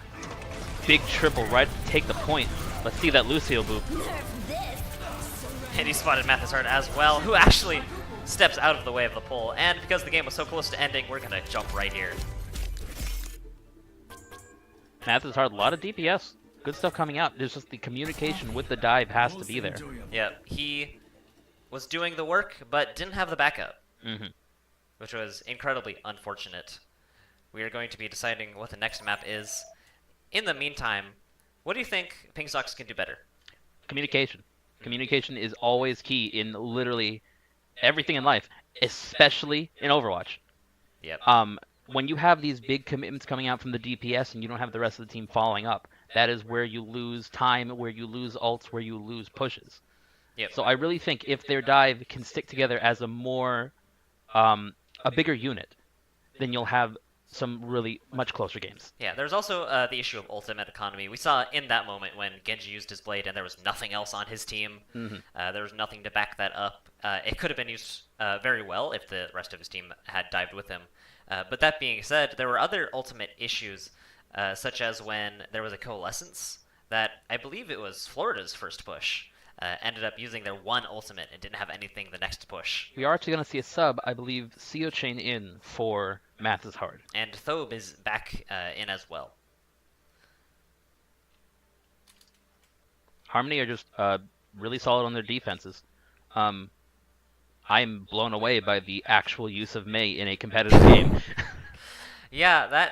Big triple right to take the point. Let's see that Lucio boop. And he spotted Mathishard as well, who actually steps out of the way of the pull. And because the game was so close to ending, we're going to jump right here. Math is hard. A lot of DPS. Good stuff coming out. There's just the communication with the dive has to be there. Yeah, he was doing the work, but didn't have the backup, Mm-hmm. which was incredibly unfortunate. We are going to be deciding what the next map is. In the meantime, what do you think Pingsocks can do better? Communication. Communication is always key in literally everything in life, especially in Overwatch. Yep. When you have these big commitments coming out from the DPS and you don't have the rest of the team following up, that is where you lose time, where you lose ults, where you lose pushes. Yep. So I really think if their dive can stick together as a bigger unit, then you'll have some really much closer games. Yeah, there's also the issue of ultimate economy. We saw in that moment when Genji used his blade and there was nothing else on his team. There was nothing to back that up. It could have been used very well if the rest of his team had dived with him. But that being said, there were other ultimate issues, such as when there was a coalescence that I believe it was Florida's first push. Ended up using their one ultimate and didn't have anything the next push. We are actually going to see a sub, I believe, Chain in for Math is Hard. And Thobe is back in as well. Harmony are just really solid on their defenses. I'm blown away by the actual use of Mei in a competitive game. Yeah,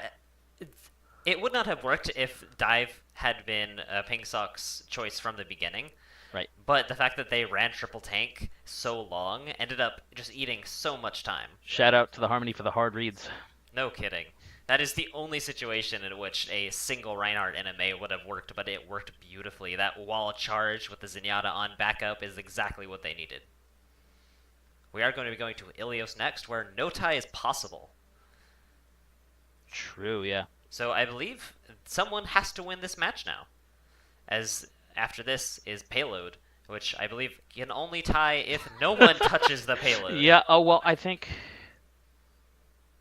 it would not have worked if Dive had been Pingsocks' choice from the beginning. Right. But the fact that they ran triple tank so long ended up just eating so much time. Shout out to the Harmony for the hard reads. No kidding. That is the only situation in which a single Reinhardt and a Mei would have worked, but it worked beautifully. That wall charge with the Zenyatta on backup is exactly what they needed. We are going to be going to Ilios next, where no tie is possible. True, yeah. So I believe someone has to win this match now, as after this is Payload, which I believe can only tie if no one touches the payload. Yeah, oh well, I think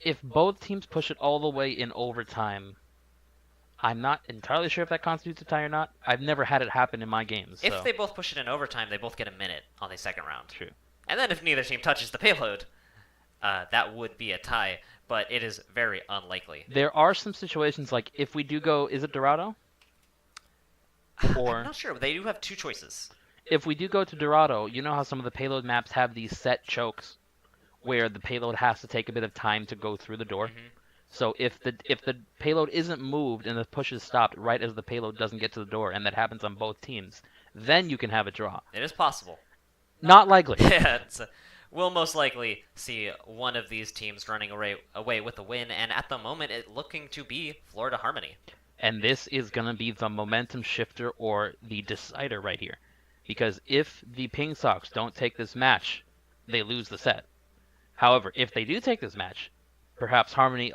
if both teams push it all the way in overtime, I'm not entirely sure if that constitutes a tie or not. I've never had it happen in my games. So. If they both push it in overtime, they both get a minute on the second round. True. And then if neither team touches the payload, that would be a tie, but it is very unlikely. There are some situations like if we do go, is it Dorado? Or I'm not sure. They do have two choices. if we do go to Dorado, you know how some of the payload maps have these set chokes where the payload has to take a bit of time to go through the door. So if the payload isn't moved and the push is stopped right as the payload doesn't get to the door, and that happens on both teams, then you can have a draw. It is possible. Not likely. Yeah, we'll most likely see one of these teams running away with the win, and at the moment, it looking to be Florida Harmony. And this is going to be the momentum shifter or the decider right here. Because if the Pingsocks don't take this match, they lose the set. However, if they do take this match, perhaps Harmony,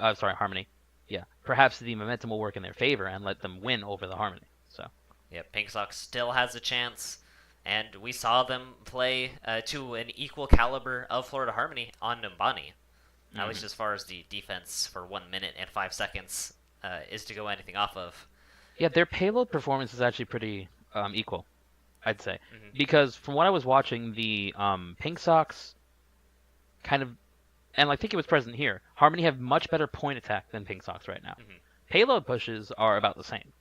perhaps the momentum will work in their favor and let them win over the Harmony. So, yeah, Pingsocks still has a chance, and we saw them play to an equal caliber of Florida Harmony on Numbani, at least as far as the defense for 1 minute and 5 seconds is to go anything off of. yeah, their payload performance is actually pretty equal, I'd say. Because from what I was watching, the Pingsocks kind of, and I think it was present here, Harmony have much better point attack than Pingsocks right now. Payload pushes are about the same.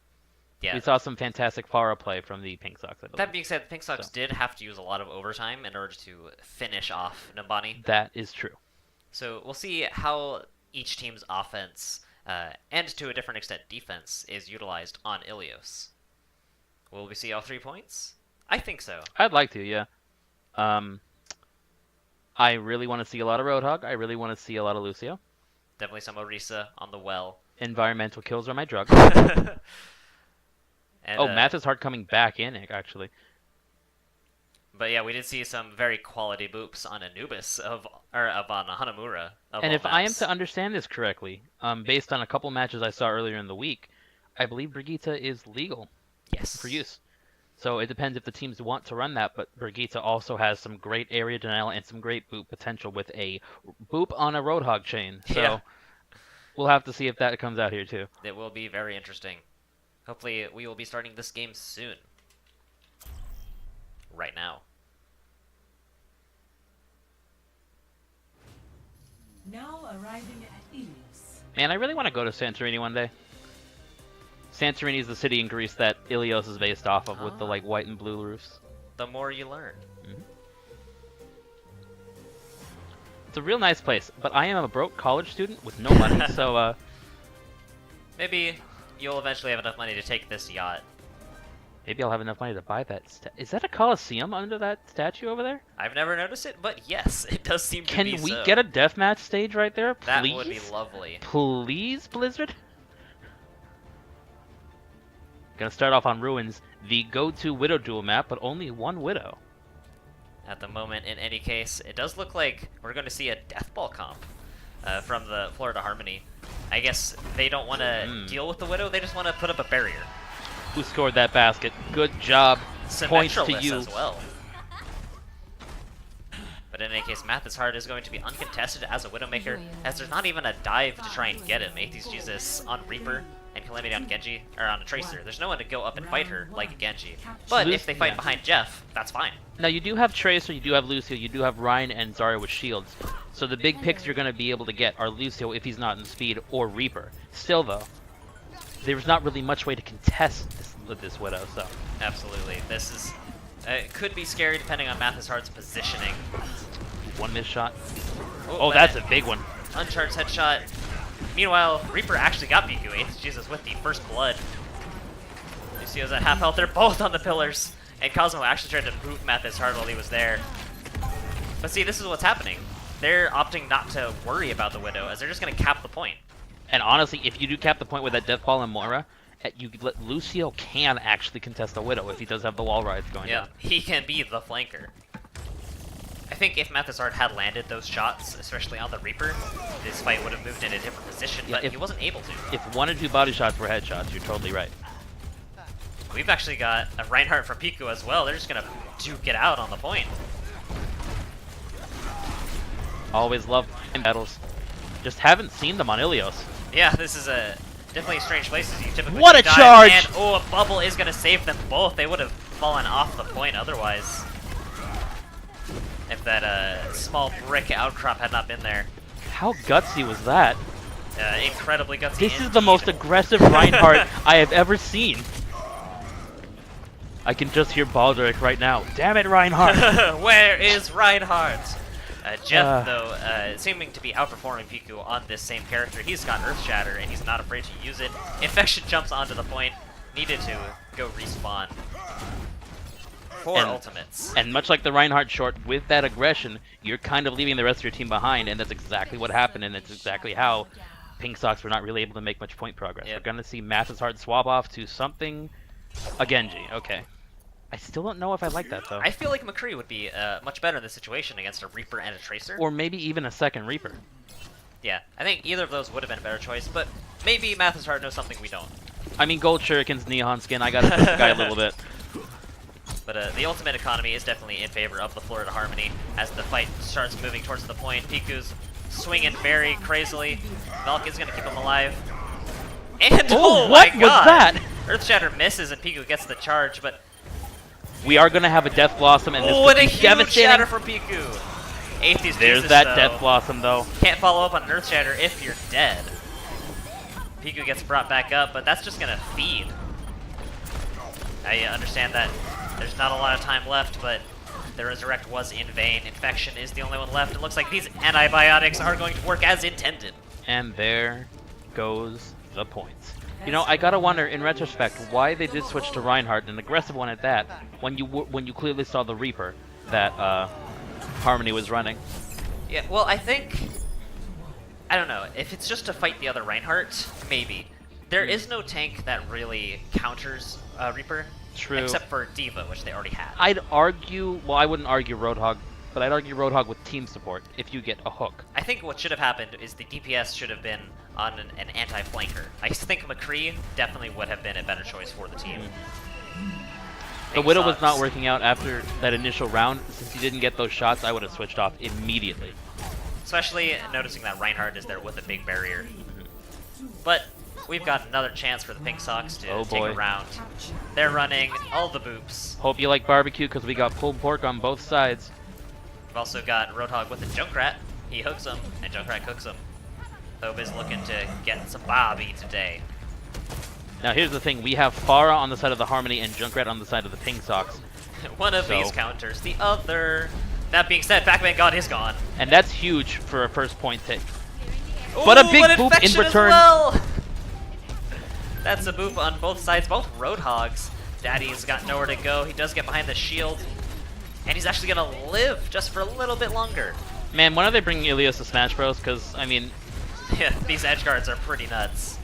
Yeah. We saw some fantastic Pharah play from the Pingsocks, I believe. That being said, Pingsocks did have to use a lot of overtime in order to finish off Numbani. That is true. So we'll see how each team's offense, and to a different extent defense, is utilized on Ilios. Will we see all 3 points? I think so. I'd like to, yeah. I really want to see a lot of Roadhog. I really want to see a lot of Lucio. Definitely some Orisa on the well. Environmental kills are my drug. And, Math is hard coming back in, actually. But yeah, we did see some very quality boops on Anubis on Hanamura. And if I am to understand this correctly, based on a couple matches I saw earlier in the week, I believe Brigitte is legal for use. So it depends if the teams want to run that, but Brigitte also has some great area denial and some great boop potential with a boop on a Roadhog chain. So we'll have to see if that comes out here too. It will be very interesting. Hopefully we will be starting this game soon. Right now. Now arriving at Ilios. Man, I really want to go to Santorini one day. Santorini is the city in Greece that Ilios is based off of, with the like white and blue roofs. The more you learn. It's a real nice place, but I am a broke college student with no money, so maybe you'll eventually have enough money to take this yacht. maybe I'll have enough money to buy that. Is that a Coliseum under that statue over there? I've never noticed it, but yes, it does seem to be Can we so. get a deathmatch stage right there, please? That would be lovely. Please, Blizzard? Gonna start off on Ruins, the go-to Widow duel map, but only one Widow. At the moment, in any case, it does look like we're going to see a Deathball comp from the Florida Harmony. I guess they don't want to deal with the Widow, they just want to put up a barrier. Who scored that basket? Good job. Points to Symmetralist you. as well. But in any case, Mathis Hard is going to be uncontested as a Widowmaker, as there's not even a dive to try and get him. Atheist Jesus on Reaper and Calamity on Genji, or on a Tracer. There's no one to go up and fight her like a Genji. But if they fight behind Jeff, that's fine. Now you do have Tracer, you do have Lucio, you do have Ryan and Zarya with shields. So the big picks you're going to be able to get are Lucio if he's not in speed, or Reaper. Still though, there's not really much way to contest this Widow, so. Absolutely. This is... it could be scary depending on Mathis Hard's positioning. One missed shot. Ooh, Oh, that's a big one. Uncharged headshot. Meanwhile, Reaper actually got Piku. Atheist Jesus with the first blood. Lucio's at half health. They're both on the pillars. And Cosmo actually tried to boot Mathis Hard while he was there. But see, this is what's happening. They're opting not to worry about the Widow, as they're just going to cap the point. And honestly, if you do cap the point with that Death Ball and Moira, Lucio can actually contest the Widow if he does have the wall rides going Yeah, down. he can be the flanker. I think if Mathis Hard had landed those shots, especially on the Reaper, this fight would have moved in a different position, Yeah, but he wasn't able to. If 1 or 2 body shots were headshots, you're totally right. We've actually got a Reinhardt from Piku as well. They're just going to duke it out on the point. Always love battles. Just haven't seen them on Ilios. Yeah, this is a definitely strange places you typically What a dive, charge! And, oh, a bubble is going to save them both. They would have fallen off the point otherwise. If that small brick outcrop had not been there. How gutsy was that? Incredibly gutsy. This is the indeed. most aggressive Reinhardt I have ever seen. I can just hear Baldric right now. Damn it, Reinhardt! Where is Reinhardt? Jeff, though, seeming to be outperforming Piku on this same character. He's got Earth Shatter, and he's not afraid to use it. Infection jumps onto the point. Needed to go respawn. 4 ultimates. And much like the Reinhardt short, with that aggression, you're kind of leaving the rest of your team behind, and that's exactly what happened, and that's exactly how Pingsocks were not really able to make much point progress. Yep. We're going to see Mathis Hard swap off to something... A Genji, okay. I still don't know if I like that, though. I feel like McCree would be much better in this situation against a Reaper and a Tracer. Or maybe even a second Reaper. Yeah, I think either of those would have been a better choice, but maybe Mathis Hard knows something we don't. I mean, Gold Shuriken's Neon skin, I gotta push the guy a little bit. But the ultimate economy is definitely in favor of the Florida Harmony as the fight starts moving towards the point. Piku's swinging very crazily. Valk is going to keep him alive. And Oh, my what was God! that? Earthshatter misses and Piku gets the charge, but We are gonna have a Death Blossom, and this oh, could and a be huge devastating. shatter from Piku. Atheist There's Jesus, that though. Death Blossom, though. Can't follow up on an Earth Shatter if you're dead. Piku gets brought back up, but that's just gonna feed. I understand that there's not a lot of time left, but the Resurrect was in vain. Infection is the only one left. It looks like these antibiotics are going to work as intended. And there goes the points. You know, I gotta wonder, in retrospect, why they did switch to Reinhardt, an aggressive one at that, when you clearly saw the Reaper that Harmony was running. Yeah, well, I think... I don't know. If it's just to fight the other Reinhardt, maybe. There is no tank that really counters Reaper. True. Except for D.Va, which they already had. I'd argue, well, I wouldn't argue Roadhog, but I'd argue Roadhog with team support if you get a hook. I think what should have happened is the DPS should have been on an anti-flanker. I think McCree definitely would have been a better choice for the team. The Widow was Pingsocks. not working out after that initial round. Since he didn't get those shots, I would have switched off immediately. Especially noticing that Reinhardt is there with a big barrier. But we've got another chance for the Pingsocks to Oh, take boy. a round. They're running all the boops. Hope you like barbecue, because we got pulled pork on both sides. We've also got Roadhog with a Junkrat. He hooks him, and Junkrat cooks him. Hope is looking to get some Bobby today. Now here's the thing, we have Pharah on the side of the Harmony and Junkrat on the side of the Pingsocks. One of these counters the other. That being said, Pac-Man God is gone. And that's huge for a first point take. Ooh, But a big an boop in infection as return. well! That's a boop on both sides, both Roadhogs. Daddy's got nowhere to go. He does get behind the shield. And he's actually going to live just for a little bit longer. Man, when are they bringing Ilios to Smash Bros? Because, I mean... Yeah, these edge guards are pretty nuts.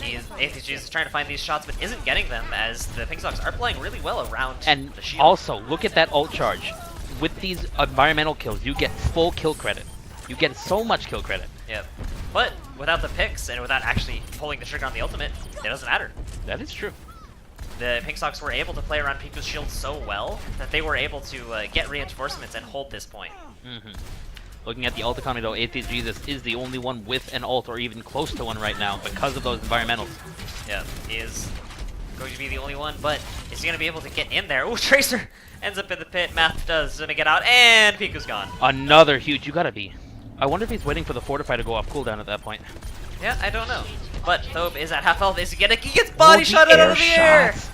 ATG is trying to find these shots, but isn't getting them, as the Pingsocks are playing really well around And the shield. also, look at that ult charge. With these environmental kills, you get full kill credit. You get so much kill credit. Yep. But without the picks and without actually pulling the trigger on the ultimate, it doesn't matter. That is true. The Pingsocks were able to play around Piku's shield so well that they were able to get reinforcements and hold this point. Looking at the ult economy though, Atheist Jesus is the only one with an ult or even close to one right now because of those environmentals. Yeah, he is going to be the only one, but is he going to be able to get in there? Ooh, Tracer ends up in the pit. Math does going to get out, and Piku's gone. Another huge, you gotta be. I wonder if he's waiting for the Fortify to go off cooldown at that point. Yeah, I don't know. But Thobe is at half health. Is he he gets body the shot out air of the air! shots.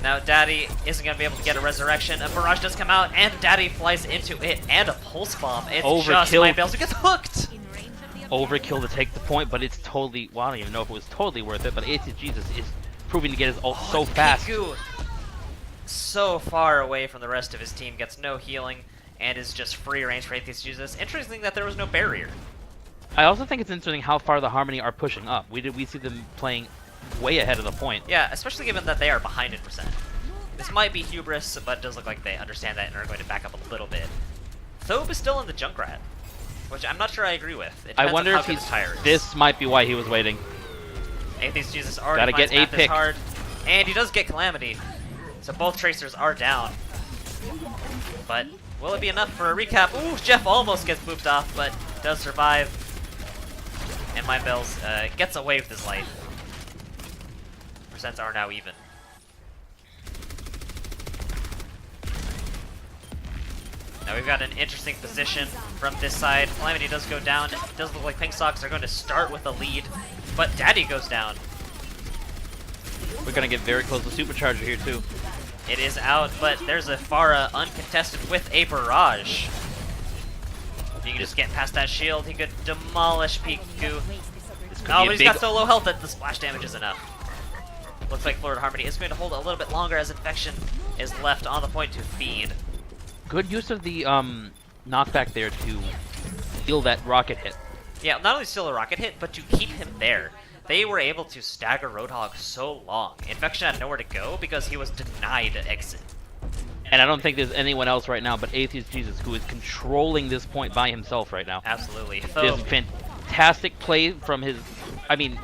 Now Daddy isn't going to be able to get a resurrection. A barrage does come out, and Daddy flies into it, and a pulse bomb. It's just Overkill. Mind Bales who gets hooked! Overkill to take the point, but it's totally, well, I don't even know if it was totally worth it, but Atheist Jesus is proving to get his ult so fast. Piku, so far away from the rest of his team, gets no healing, and is just free range for Atheist Jesus. Interesting that there was no barrier. I also think it's interesting how far the Harmony are pushing up. We see them playing way ahead of the point. Yeah, especially given that they are behind in percent. This might be hubris, but it does look like they understand that and are going to back up a little bit. Thobe is still in the Junkrat, which I'm not sure I agree with. It I depends wonder on how if good he's. his tire is. This might be why he was waiting. Atheist Jesus already Gotta finds get a Math is pick. hard, and he does get Calamity. So both Tracers are down. But will it be enough for a recap? Ooh, Jeff almost gets booped off, but does survive. And Mind Bells gets away with his life. Percents are now even. Now we've got an interesting position from this side. Calamity does go down. It does look like Pingsocks are going to start with a lead, but Daddy goes down. We're gonna get very close to Supercharger here too. It is out, but there's a Pharah uncontested with a barrage. He can just get past that shield. He could demolish Piku. This could Oh, be but a he's big. got so low health that the splash damage is enough. Looks like Florida Harmony is going to hold a little bit longer as Infection is left on the point to feed. Good use of the knockback there to steal that rocket hit. Yeah, not only steal a rocket hit, but to keep him there. They were able to stagger Roadhog so long. Infection had nowhere to go because he was denied an exit. And I don't think there's anyone else right now but Atheist Jesus who is controlling this point by himself right now. Absolutely. There's Thobe, fantastic play from his. I mean,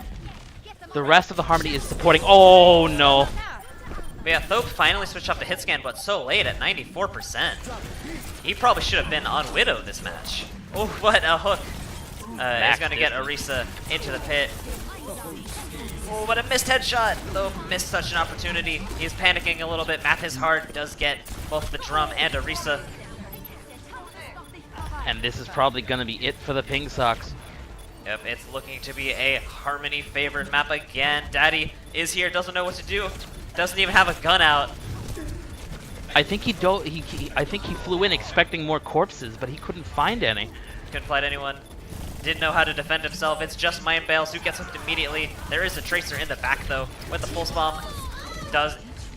the rest of the Harmony is supporting. Oh no! but yeah, Thobe finally switched off the hit scan, but so late at 94%. He probably should have been on Widow this match. Oh, what a hook. He's going to get Orisa into the pit. Oh, what a missed headshot! Though missed such an opportunity. He's panicking a little bit. Math is hard. Does get both the drum and Orisa. And this is probably going to be it for the Pingsocks. Yep, it's looking to be a Harmony favored map again. Daddy is here. Doesn't know what to do. Doesn't even have a gun out. I think I think he flew in expecting more corpses, but he couldn't find any. Couldn't fight anyone. Didn't know how to defend himself. It's just Mind Bales who gets hooked immediately. There is a Tracer in the back though with the pulse bomb.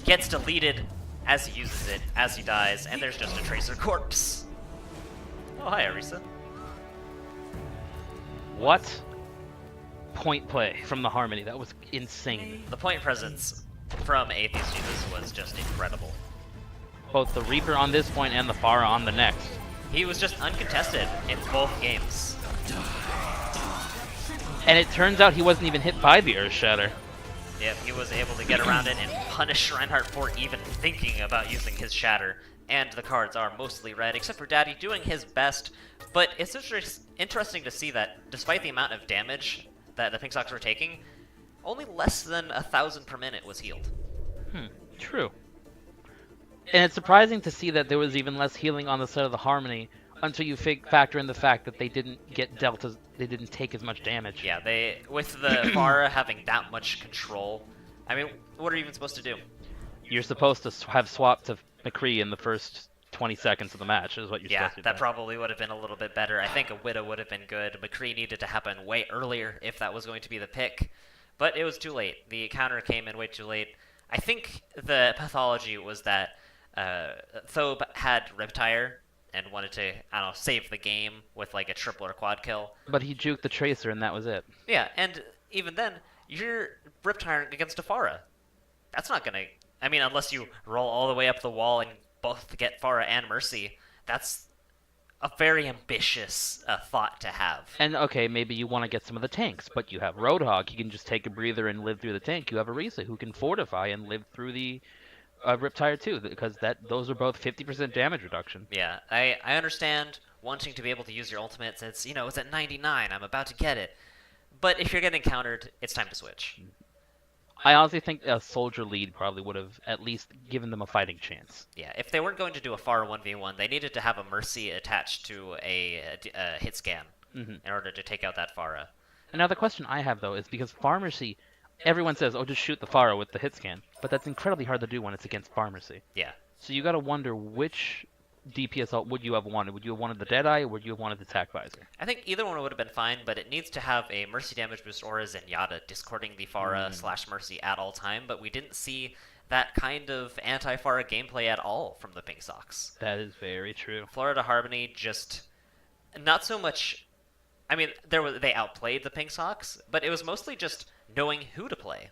Gets deleted as he uses it, as he dies, and there's just a Tracer corpse. Oh, hi, Orisa. What point play from the Harmony? That was insane. The point presence from Atheist Jesus was just incredible. Both the Reaper on this point and the Pharah on the next. He was just uncontested in both games. And it turns out he wasn't even hit by the Earth Shatter. Yep, he was able to get around it and punish Reinhardt for even thinking about using his Shatter. And the cards are mostly red, except for Daddy doing his best. But it's interesting to see that despite the amount of damage that the Pingsocks were taking, only less than 1,000 per minute was healed. True. And it's surprising to see that there was even less healing on the side of the Harmony until you factor in the fact that they didn't get deltas, they didn't take as much damage. Yeah, with the Pharah having that much control, I mean, what are you even supposed to do? You're supposed to have swapped to McCree in the first 20 seconds of the match, is what you're Yeah, supposed to do. that probably would have been a little bit better. I think a Widow would have been good. McCree needed to happen way earlier if that was going to be the pick. But it was too late. The counter came in way too late. I think the pathology was that Thobe had Riptire and wanted to, I don't know, save the game with like a triple or quad kill. But he juked the Tracer and that was it. Yeah, and even then, you're Riptire against a Pharah. That's not gonna... I mean, unless you roll all the way up the wall and both get Pharah and Mercy, that's a very ambitious thought to have. And okay, maybe you want to get some of the tanks, but you have Roadhog. He can just take a breather and live through the tank. You have Orisa who can fortify and live through the Riptire too, because those are both 50% damage reduction. Yeah, I understand wanting to be able to use your ultimate since, it's at 99, I'm about to get it. But if you're getting countered, it's time to switch. I honestly think a soldier lead probably would have at least given them a fighting chance. Yeah, if they weren't going to do a Pharah 1v1, they needed to have a Mercy attached to a hit scan in order to take out that Pharah. And now the question I have though is because Pharmacy, everyone says, oh, just shoot the Pharah with the hit scan, but that's incredibly hard to do when it's against Pharmacy. Yeah. So you got to wonder which DPS ult would you have wanted? Would you have wanted the Deadeye or would you have wanted the Tac Visor? I think either one would have been fine, but it needs to have a Mercy damage boost or a Zenyatta discording the Pharah / Mercy at all time, but we didn't see that kind of anti-Pharah gameplay at all from the Pingsocks. That is very true. Florida Harmony just not so much. I mean, they outplayed the Pingsocks, but it was mostly just knowing who to play.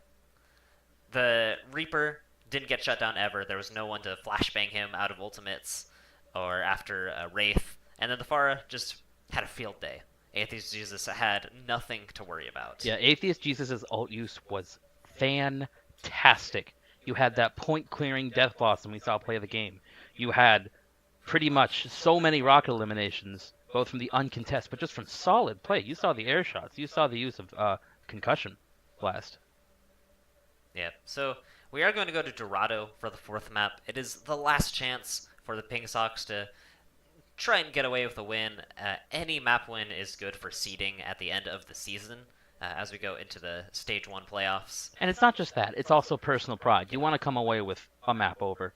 The Reaper didn't get shut down ever. There was no one to flashbang him out of ultimates or after Wraith, and then the Pharah just had a field day. Atheist Jesus had nothing to worry about. Yeah, Atheist Jesus' ult use was fantastic. You had that point-clearing Death Blossom we saw play the game. You had pretty much so many rocket eliminations, both from the uncontested, but just from solid play. You saw the air shots. You saw the use of Concussion Blast. Yeah, so we are going to go to Dorado for the 4th map. It is the last chance for the Pingsocks to try and get away with a win. Any map win is good for seeding at the end of the season as we go into the Stage 1 playoffs. And it's not just that. It's also personal pride. You want to come away with a map over,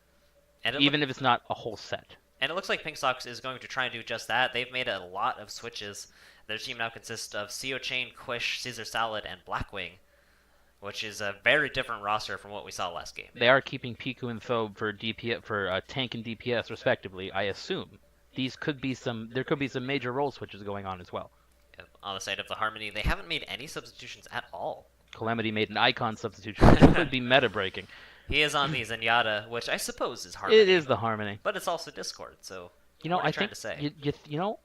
And even if it's not a whole set. And it looks like Pingsocks is going to try and do just that. They've made a lot of switches. Their team now consists of CO Chain, Quish, Caesar Salad, and Blackwing, which is a very different roster from what we saw last game. They are keeping Piku and Thobe for tank and DPS respectively, I assume. There could be some major role switches going on as well. On the side of the Harmony, they haven't made any substitutions at all. Calamity made an icon substitution, which could be meta breaking. He is on the Zenyatta, which I suppose is Harmony. It is the Harmony. But it's also Discord, so You know, what are you I trying think to say? you know,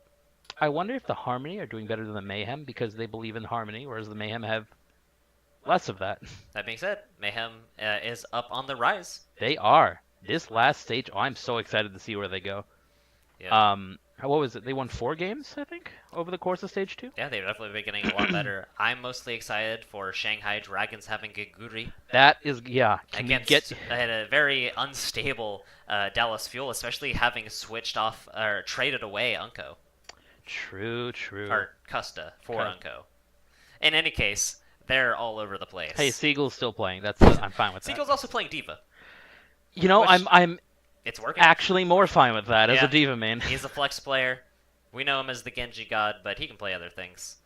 I wonder if the Harmony are doing better than the Mayhem because they believe in Harmony, whereas the Mayhem have less of that. That being said, Mayhem is up on the rise. They are. This last stage, I'm so excited to see where they go. Yeah. What was it? They won 4 games, I think, over the course of stage 2. Yeah, they've definitely been getting a lot better. I'm mostly excited for Shanghai Dragons having Geguri That is, yeah. Can we against a very unstable Dallas Fuel, especially having switched off or traded away Unko True. or Custa for Okay. Unko. In any case, they're all over the place. Hey, Siegel's still playing. I'm fine with that. Siegel's also playing Diva. You know, which- I'm It's working. actually more fine with that as Yeah. a Diva main. He's a flex player. We know him as the Genji god, but he can play other things.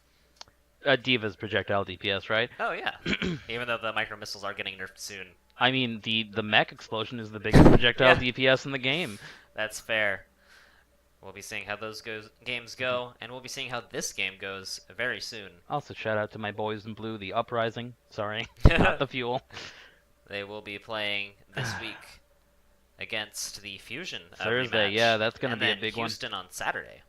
Diva's projectile DPS, right? Oh yeah. Even though the micro missiles are getting nerfed soon. I mean, the mech explosion is the biggest projectile Yeah. DPS in the game. That's fair. We'll be seeing how those games go, and we'll be seeing how this game goes very soon. Also, shout out to my boys in blue, the Uprising. Sorry, not the Fuel. They will be playing this week against the Fusion Thursday, rematch, yeah, that's gonna and be a then big one. Houston on Saturday.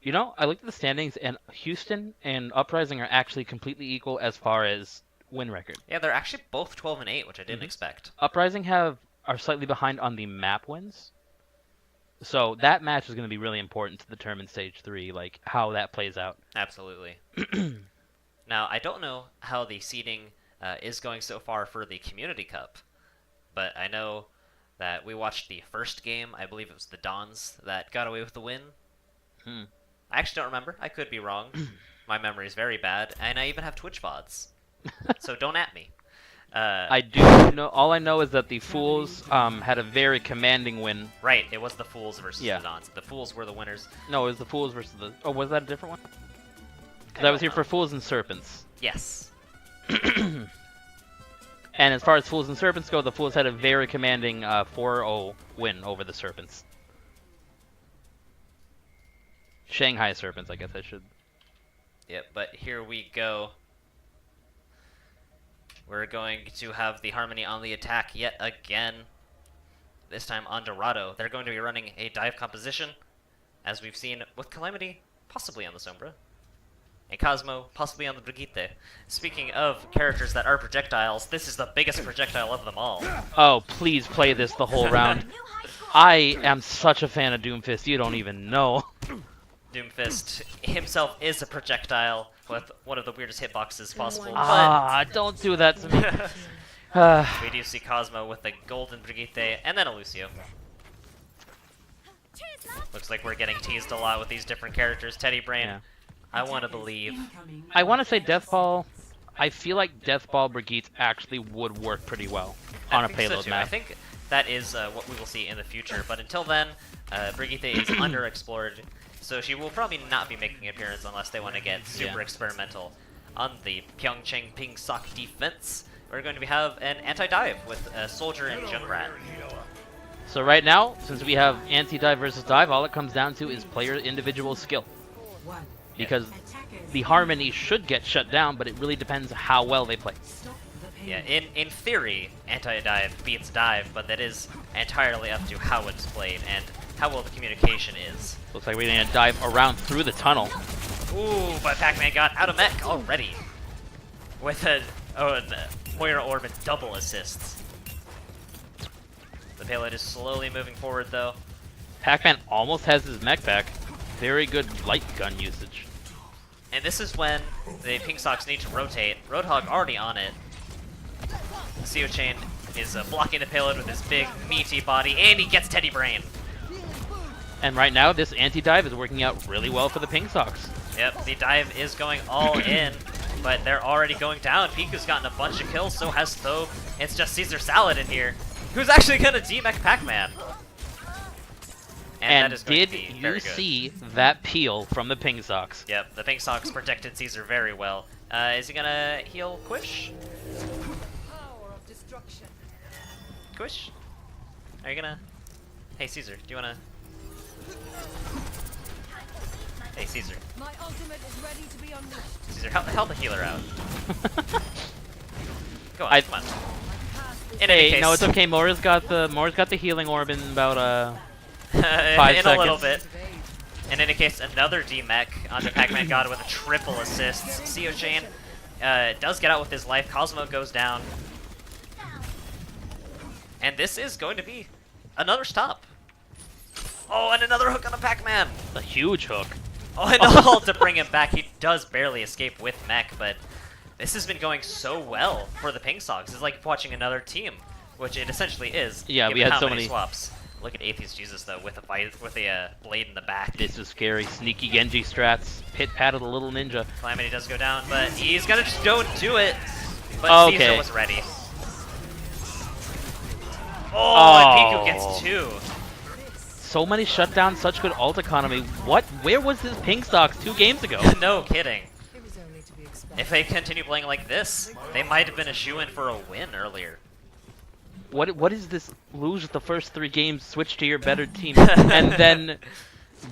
You know, I looked at the standings, and Houston and Uprising are actually completely equal as far as win record. Yeah, they're actually both 12-8, which I didn't expect. Uprising are slightly behind on the map wins. So that match is going to be really important to determine stage 3, like how that plays out. Absolutely. Now, I don't know how the seeding is going so far for the Community Cup, but I know that we watched the first game. I believe it was the Dons that got away with the win. I actually don't remember. I could be wrong. My memory is very bad, and I even have Twitch VODs. So don't at me. I do know. All I know is that the Fools had a very commanding win. Right, it was the Fools versus Yeah. the Dons. The Fools were the winners. No, it was the Fools versus the. Oh, was that a different one? Because I was here don't for know. Fools and Serpents. Yes. And as far as Fools and Serpents go, the Fools had a very commanding 4-0 win over the Serpents. Shanghai Serpents, I guess I should. Yep, but here we go. We're going to have the Harmony on the attack yet again. This time on Dorado. They're going to be running a dive composition as we've seen with Calamity possibly on the Sombra, and Cosmo possibly on the Brigitte. Speaking of characters that are projectiles, this is the biggest projectile of them all. Oh, please play this the whole round. I am such a fan of Doomfist, you don't even know. Doomfist himself is a projectile with one of the weirdest hitboxes possible, Ah, don't do that to me. but we do see Cosmo with the golden Brigitte and then a Lucio. Looks like we're getting teased a lot with these different characters. Teddy Brain, Yeah. I want to believe. I want to say Deathball. I feel like Deathball Brigitte actually would work pretty well on a I think so payload too. map. I think that is what we will see in the future, but until then, Brigitte is underexplored, so she will probably not be making an appearance unless they want to get super experimental. On the Pyeongchang Pingsocks defense, we're going to have an anti-dive with Soldier and Junkrat. So right now, since we have anti-dive versus dive, all it comes down to is player individual skill. Because the Harmony should get shut down, but it really depends how well they play. Yeah, in theory, anti-dive beats dive, but that is entirely up to how it's played and how well the communication is. Looks like we're going to dive around through the tunnel. Ooh, but Pac-Man got out of mech already. With a Moira Orb and double assists. The payload is slowly moving forward though. Pac-Man almost has his mech back. Very good light gun usage. And this is when the Pingsocks need to rotate. Roadhog already on it. Chain is blocking the payload with his big, meaty body, and he gets Teddy Brain. And right now, this anti-dive is working out really well for the Pingsocks. Yep, the dive is going all in, but they're already going down. Piku's gotten a bunch of kills, so has Thobe. It's just Caesar Salad in here, who's actually going to D-mech Pac-Man. And that is going to did be you very good. see that peel from the Pingsocks? Yep, the Pingsocks protected Caesar very well. Is he gonna heal Quish? Quish? Are you gonna... Hey Caesar, do you wanna... Hey Caesar. My ultimate is ready to be unleashed. Caesar, help the healer out. Go on, I- come on. In any Hey, case, no, it's okay. Moira's got the healing orb in about in 5 a little seconds. bit. In any case, another D-mech onto Pac-Man God with a triple assist. Chain does get out with his life. Cosmo goes down. And this is going to be another stop. Oh, and another hook on the Pac-Man. a huge hook. Oh, and all to bring him back. He does barely escape with mech, but this has been going so well for the Pingsocks. It's like watching another team, which it essentially is. Yeah, we given had how so many many- swaps. Look at Atheist Jesus though, with a blade in the back. This is scary. Sneaky Genji strats. Pit patted a little ninja. Calamity does go down, but he's gonna just go and do it. But Okay. Caesar was ready. Oh, and Piku gets 2. So many shutdowns, such good ult economy. What? Where was this Pingsocks 2 games ago? No kidding. It was only to be expected. If they continue playing like this, they might have been a shoo-in for a win earlier. What is this? Lose the first 3 games, switch to your better team, and then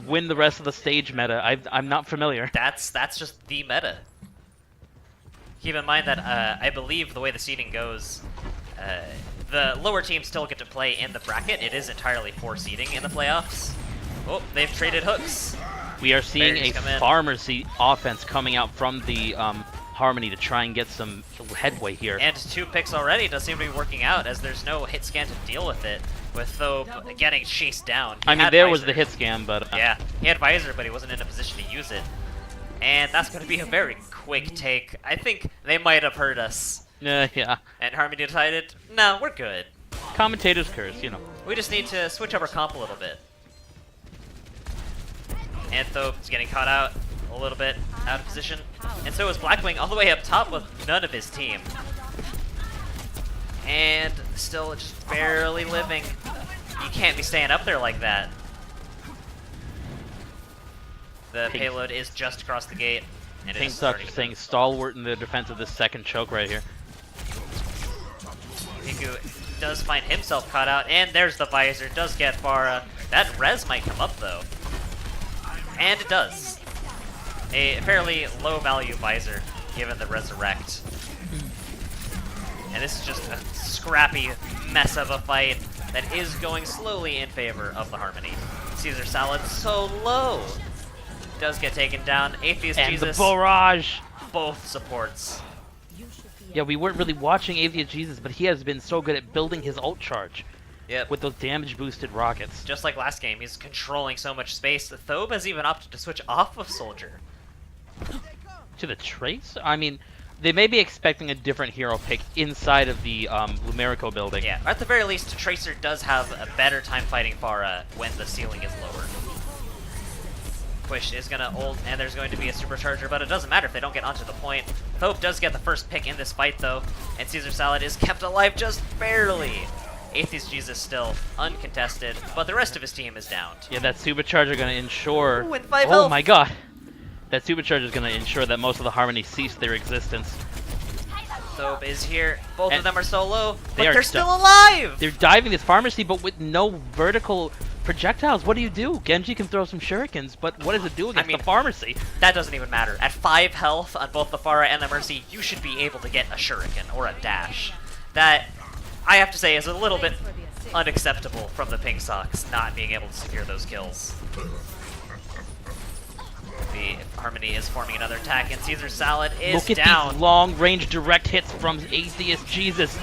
win the rest of the stage meta. I'm not familiar. That's just the meta. Keep in mind that I believe the way the seeding goes, the lower teams still get to play in the bracket. It is entirely for seeding in the playoffs. Oh, they've traded hooks. We are seeing Barriers a come in. farmer offense coming out from the Harmony to try and get some headway here. And 2 picks already does seem to be working out as there's no hit scan to deal with it, with Thobe getting chased down. He I mean, had there was Visor. the hit scam, but Yeah, he had Visor, but he wasn't in a position to use it. And that's going to be a very quick take. I think they might have heard us. yeah. And Harmony decided, no, we're good. Commentators curse, you know. We just need to switch up our comp a little bit. And Thobe's getting caught out a little bit, out of position. And so is Blackwing all the way up top with none of his team. And still just barely living. You can't be staying up there like that. The Pink- payload is just across the gate. And it is Pingsocks starting are to saying stalwart in the defense of this second choke right here. Piku does find himself caught out, and there's the Visor, does get Farah. That res might come up though. And it does. A fairly low value Visor, given the Resurrect. And this is just a scrappy mess of a fight that is going slowly in favor of the Harmony. Caesar Salad so low. Does get taken down. Atheist And Jesus, the barrage! both supports. Yeah, we weren't really watching Atheist Jesus, but he has been so good at building his ult charge Yep. with those damage boosted rockets. Just like last game, he's controlling so much space. Thobe has even opted to switch off of Soldier. To the Trace? I mean, they may be expecting a different hero pick inside of the Lumerico building. Yeah, or at the very least, Tracer does have a better time fighting Pharah when the ceiling is lower. Quish is gonna ult, and there's going to be a supercharger, but it doesn't matter if they don't get onto the point. Thope does get the first pick in this fight, though, and Caesar Salad is kept alive just barely. Atheist Jesus still uncontested, but the rest of his team is downed. Yeah, that supercharger gonna ensure. Ooh, and 5 Oh health. my god! That supercharger is gonna ensure that most of the Harmony cease their existence. Thope is here. Both of And them are so low, but they are they're still done. alive! They're diving this pharmacy, but with no vertical projectiles. What do you do? Genji can throw some shurikens, but what does it do against mean, the pharmacy? That doesn't even matter. At 5 health on both the Pharah and the Mercy, you should be able to get a shuriken or a dash. That, I have to say, is a little bit unacceptable from the Pingsocks, not being able to secure those kills. The Harmony is forming another attack, and Caesar Salad is Look at down. these long-range direct hits from Atheist Jesus.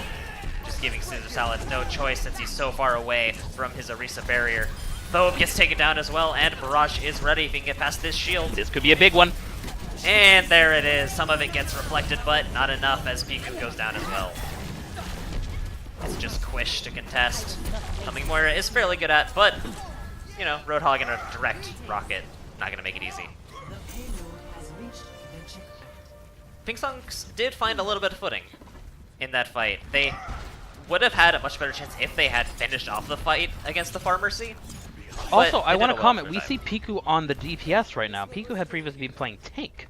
Just giving Caesar Salad no choice since he's so far away from his Orisa barrier. Thobe gets taken down as well, and Barrage is ready if he can get past this shield. This could be a big one. And there it is. Some of it gets reflected, but not enough as Piku goes down as well. It's just Quish to contest. Something Moira is fairly good at, but, you know, Roadhog and a direct rocket, not going to make it easy. The payload has reached the checkpoint. Pingsocks did find a little bit of footing in that fight. They would have had a much better chance if they had finished off the fight against the Pharmacy. Also, I want to to comment, we see Piku on the DPS right now. Piku had previously been playing tank.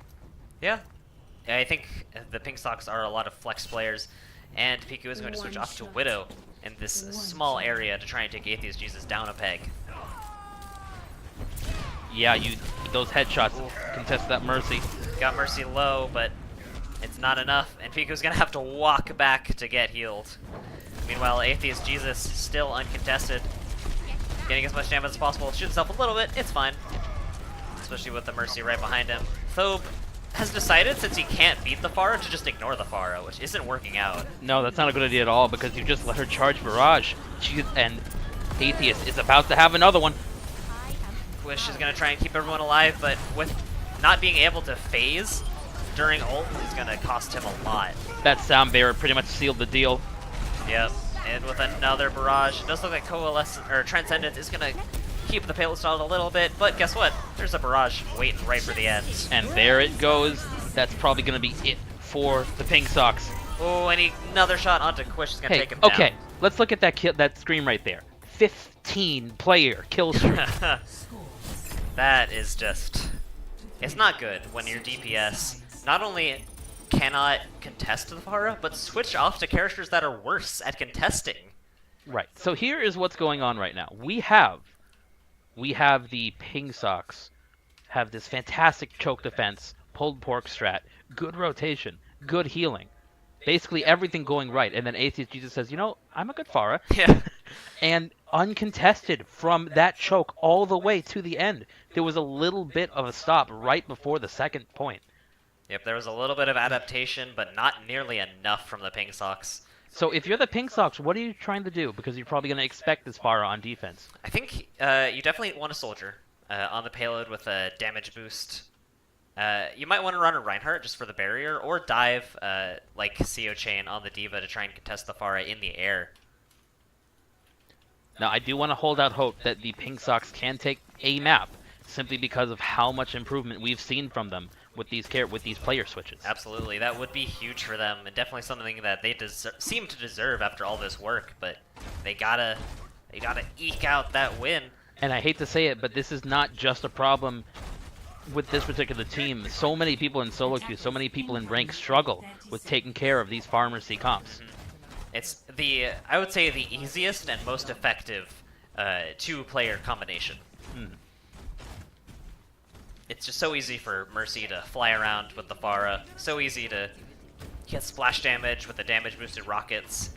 Yeah. I think the Pingsocks are a lot of flex players, and Piku is going to switch off to Widow in this small area to try and take Atheist Jesus down a peg. Yeah, those headshots contest that Mercy. Got Mercy low, but it's not enough, and Piku's going to have to walk back to get healed. Meanwhile, Atheist Jesus still uncontested. Getting as much damage as possible. Shoot himself a little bit, it's fine. Especially with the Mercy right behind him. Thobe has decided, since he can't beat the Pharah, to just ignore the Pharah, which isn't working out. No, that's not a good idea at all, because you just let her charge Barrage. And Atheist is about to have another one. Wish is going to try and keep everyone alive, but with not being able to phase during ult is going to cost him a lot. That sound barrier pretty much sealed the deal. Yep, and with another Barrage, it does look like Coalescence, or Transcendence is going to keep the payload stalled a little bit, but guess what? There's a Barrage waiting right for the end. And there it goes. That's probably going to be it for the Pingsocks. Oh, and another shot onto Quish is going to Hey, take him down. okay, let's look at that screen right there. 15 player kill streak. That is just... It's not good when your DPS not only cannot contest the Pharah, but switch off to characters that are worse at contesting. Right. So here is what's going on right now. We have the Pingsocks have this fantastic choke defense, pulled pork strat, good rotation, good healing. Basically everything going right. And then Atheist Jesus says, you know, I'm a good Pharah. Yeah. And uncontested from that choke all the way to the end. There was a little bit of a stop right before the second point. Yep, there was a little bit of adaptation, but not nearly enough from the Pingsocks. So if you're the Pingsocks, what are you trying to do? Because you're probably going to expect this Pharah on defense. I think you definitely want a Soldier on the payload with a damage boost. You might want to run a Reinhardt just for the barrier, or dive like CO Chain on the D.Va to try and contest the Pharah in the air. Now, I do want to hold out hope that the Pingsocks can take a map, simply because of how much improvement we've seen from them with these player switches. Absolutely, that would be huge for them, and definitely something that they seem to deserve after all this work. But they gotta eke out that win. And I hate to say it, but this is not just a problem with this particular team. So many people in solo queue, so many people in rank struggle with taking care of these pharmacy comps. It's I would say the easiest and most effective two-player combination. It's just so easy for Mercy to fly around with the Pharah, so easy to get splash damage with the damage-boosted rockets,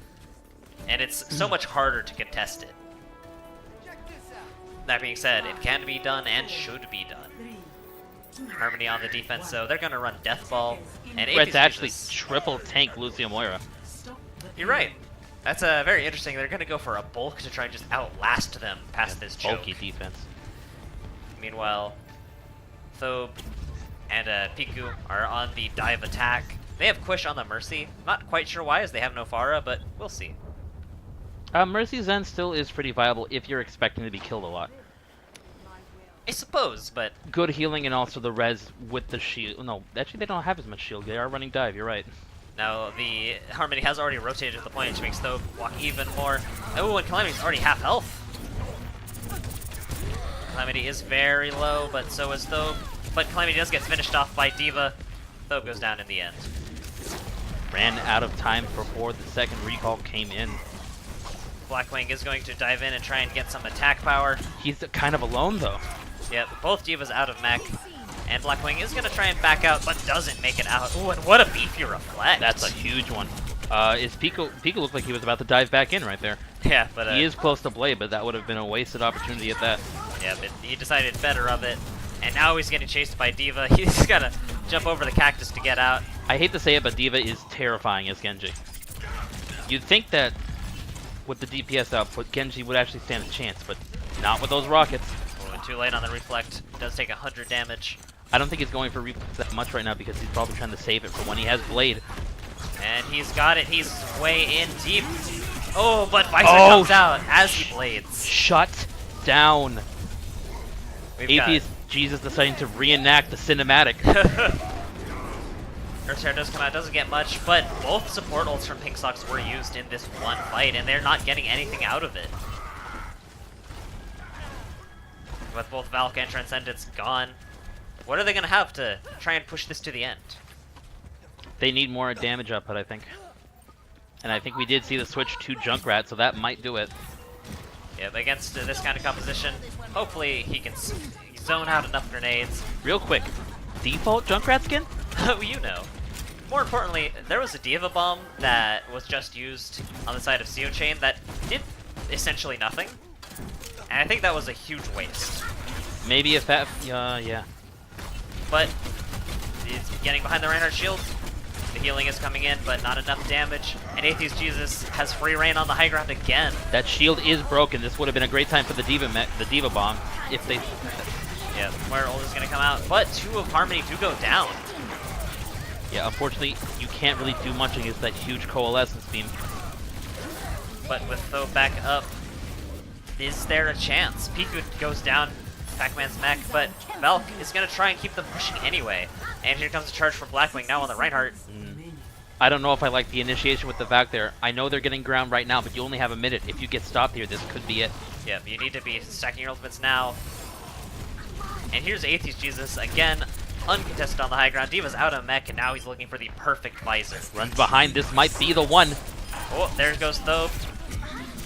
and it's so much harder to contest it. That being said, it can be done and should be done. Harmony on the defense, so they're gonna run Death Ball. And Red's Atheist actually uses- triple tank Lucio Moira. You're right. That's very interesting. They're gonna go for a bulk to try and just outlast them past this choke. Bulky defense. Meanwhile, Thobe and Piku are on the dive attack. They have Quish on the Mercy. Not quite sure why, as they have no Pharah, but we'll see. Mercy Zen still is pretty viable if you're expecting to be killed a lot. I suppose, but Good healing and also the res with the shield. No, actually they don't have as much shield. They are running dive, you're right. now the Harmony has already rotated to the point, which makes Thobe walk even more. Oh, and Calamity's already half health. Calamity is very low, but so is Thobe. But Calamity does get finished off by D.Va. Thobe goes down in the end. Ran out of time before the second recall came in. Blackwing is going to dive in and try and get some attack power. He's kind of alone though. Yep, both Divas out of mech. And Blackwing is going to try and back out, but doesn't make it out. Ooh, and what a beefy reflect. That's a huge one. Pico looked like he was about to dive back in right there. Yeah, but He is close to Blade, but that would have been a wasted opportunity at that. yeah, but he decided better of it. And now he's getting chased by D.Va. He's got to jump over the cactus to get out. I hate to say it, but D.Va is terrifying as Genji. You'd think that with the DPS output, Genji would actually stand a chance, but not with those rockets. Oh, and too late on the reflect. Does take 100 damage. I don't think he's going for reflex that much right now because he's probably trying to save it for when he has Blade. And he's got it. He's way in deep. Oh, but Visor Oh, comes out as he blades. Shut down. We've got- Atheist Jesus deciding to reenact the cinematic. Earthshare does come out, doesn't get much, but both support ults from Pingsocks were used in this one fight, and they're not getting anything out of it. With both Valk and Transcendence gone, what are they going to have to try and push this to the end? They need more damage output, I think. And I think we did see the switch to Junkrat, so that might do it. Yeah, but against this kind of composition, hopefully he can zone out enough grenades. Real quick, default Junkrat skin? Oh, you know. More importantly, there was a D.Va bomb that was just used on the side of Pyeongchang that did essentially nothing. And I think that was a huge waste. Maybe if that, yeah. But he's getting behind the Reinhardt shield. The healing is coming in, but not enough damage. And Atheist Jesus has free reign on the high ground again. That shield is broken. This would have been a great time for the D.Va bomb if they. Yeah, where ult is going to come out. But two of Harmony do go down. Yeah, unfortunately, you can't really do much against that huge coalescence beam. But with Thobe back up, is there a chance? Piku goes down, Pac-Man's mech, but Valk is going to try and keep them pushing anyway. And here comes a charge from Blackwing now on the Reinhardt. I don't know if I like the initiation with the Valk there. I know they're getting ground right now, but you only have a minute. If you get stopped here, this could be it. Yep, you need to be stacking your ultimates now. And here's Atheist Jesus again, uncontested on the high ground. D.Va's out of mech, and now he's looking for the perfect visor. Runs behind. This might be the one. Oh, there goes Thobe.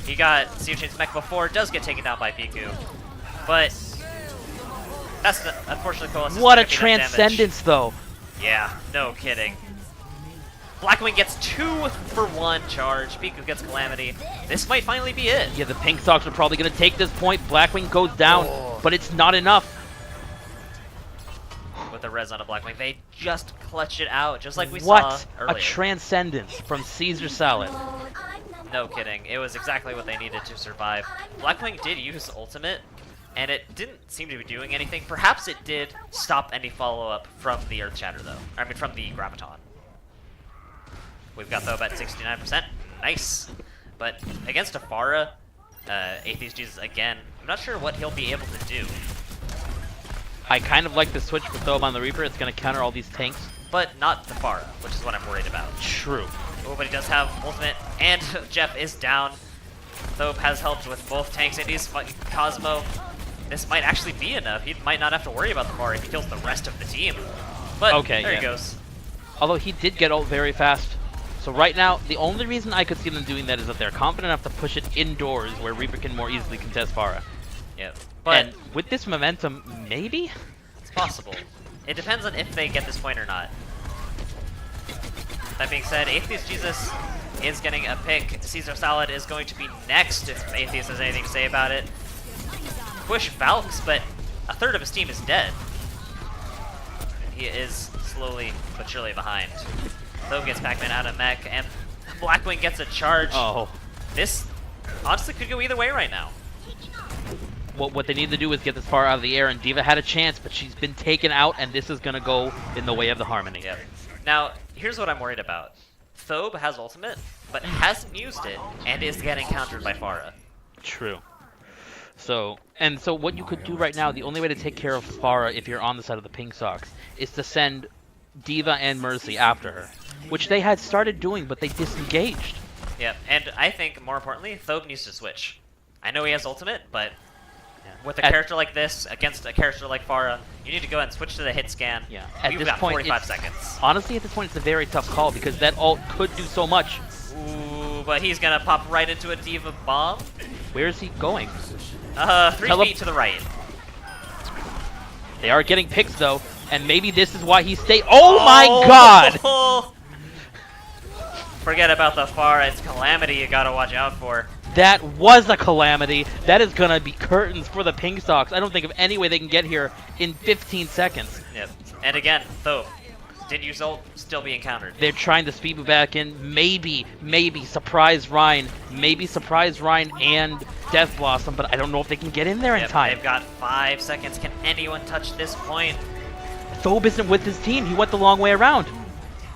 He got Pyeongchang's mech before, does get taken down by Piku. But that's the unfortunate coalescence. What a not gonna be enough damage. transcendence, though. Yeah, no kidding. Blackwing gets 2-for-1 charge. Piku gets Calamity. This might finally be it. Yeah, the Pingsocks are probably going to take this point. Blackwing goes down, but it's not enough. With the res on a Blackwing, they just clutch it out, just like we saw What earlier. a transcendence from Caesar Salad. No kidding. It was exactly what they needed to survive. Blackwing did use ultimate, and it didn't seem to be doing anything. Perhaps it did stop any follow-up from the Earth Shatter, though. I mean, from the Graviton. We've got Thobe at 69%. Nice. But against a Pharah, Atheist Jesus again, I'm not sure what he'll be able to do. I kind of like the switch with Thobe on the Reaper. It's going to counter all these tanks. But not the Pharah, which is what I'm worried about. True. Oh, but he does have ultimate, and Jeff is down. Thobe has helped with both tanks, and he's fighting Cosmo. This might actually be enough. He might not have to worry about the Pharah if he kills the rest of the team. But Okay, there yeah. he goes. Although he did get ult very fast. So right now, the only reason I could see them doing that is that they're confident enough to push it indoors where Reaper can more easily contest Pharah. Yeah, but And with this momentum, maybe? it's possible. It depends on if they get this point or not. That being said, Atheist Jesus is getting a pick. Caesar Salad is going to be next if Atheist has anything to say about it. Quish Valks, but a third of his team is dead. He is slowly but surely behind. Though gets Pac-Man out of mech, and Blackwing gets a charge. Oh. This honestly could go either way right now. What they need to do is get this far out of the air, and D.Va had a chance, but she's been taken out, and this is going to go in the way of the Harmony. Yep. Now, here's what I'm worried about. Thobe has ultimate, but hasn't used it, and is getting countered by Pharah. True. So what you could do right now, the only way to take care of Pharah if you're on the side of the Pingsocks, is to send D.Va and Mercy after her, which they had started doing, but they disengaged. Yep, and I think, more importantly, Thobe needs to switch. I know he has ultimate, but with a character like this, against a character like Pharah, you need to go ahead and switch to the hit scan. Yeah. We've got 45 seconds. Honestly, at this point, it's a very tough call, because that ult could do so much. Ooh, but he's gonna pop right into a D.Va bomb. Where is he going? 3 feet to the right. They are getting picks, though, and maybe this is why he stayed. Oh my god! Forget about the Pharah, it's Calamity you gotta watch out for. That was a Calamity. That is gonna be curtains for the Pingsocks. I don't think of any way they can get here in 15 seconds. Yep. And again, though, didn't use ult, still be encountered. They're trying to speed me back in. Maybe surprise Rhine. Maybe surprise Rhine and Death Blossom, but I don't know if they can get in there in time. They've got 5 seconds. Can anyone touch this point? Thobe isn't with his team. He went the long way around.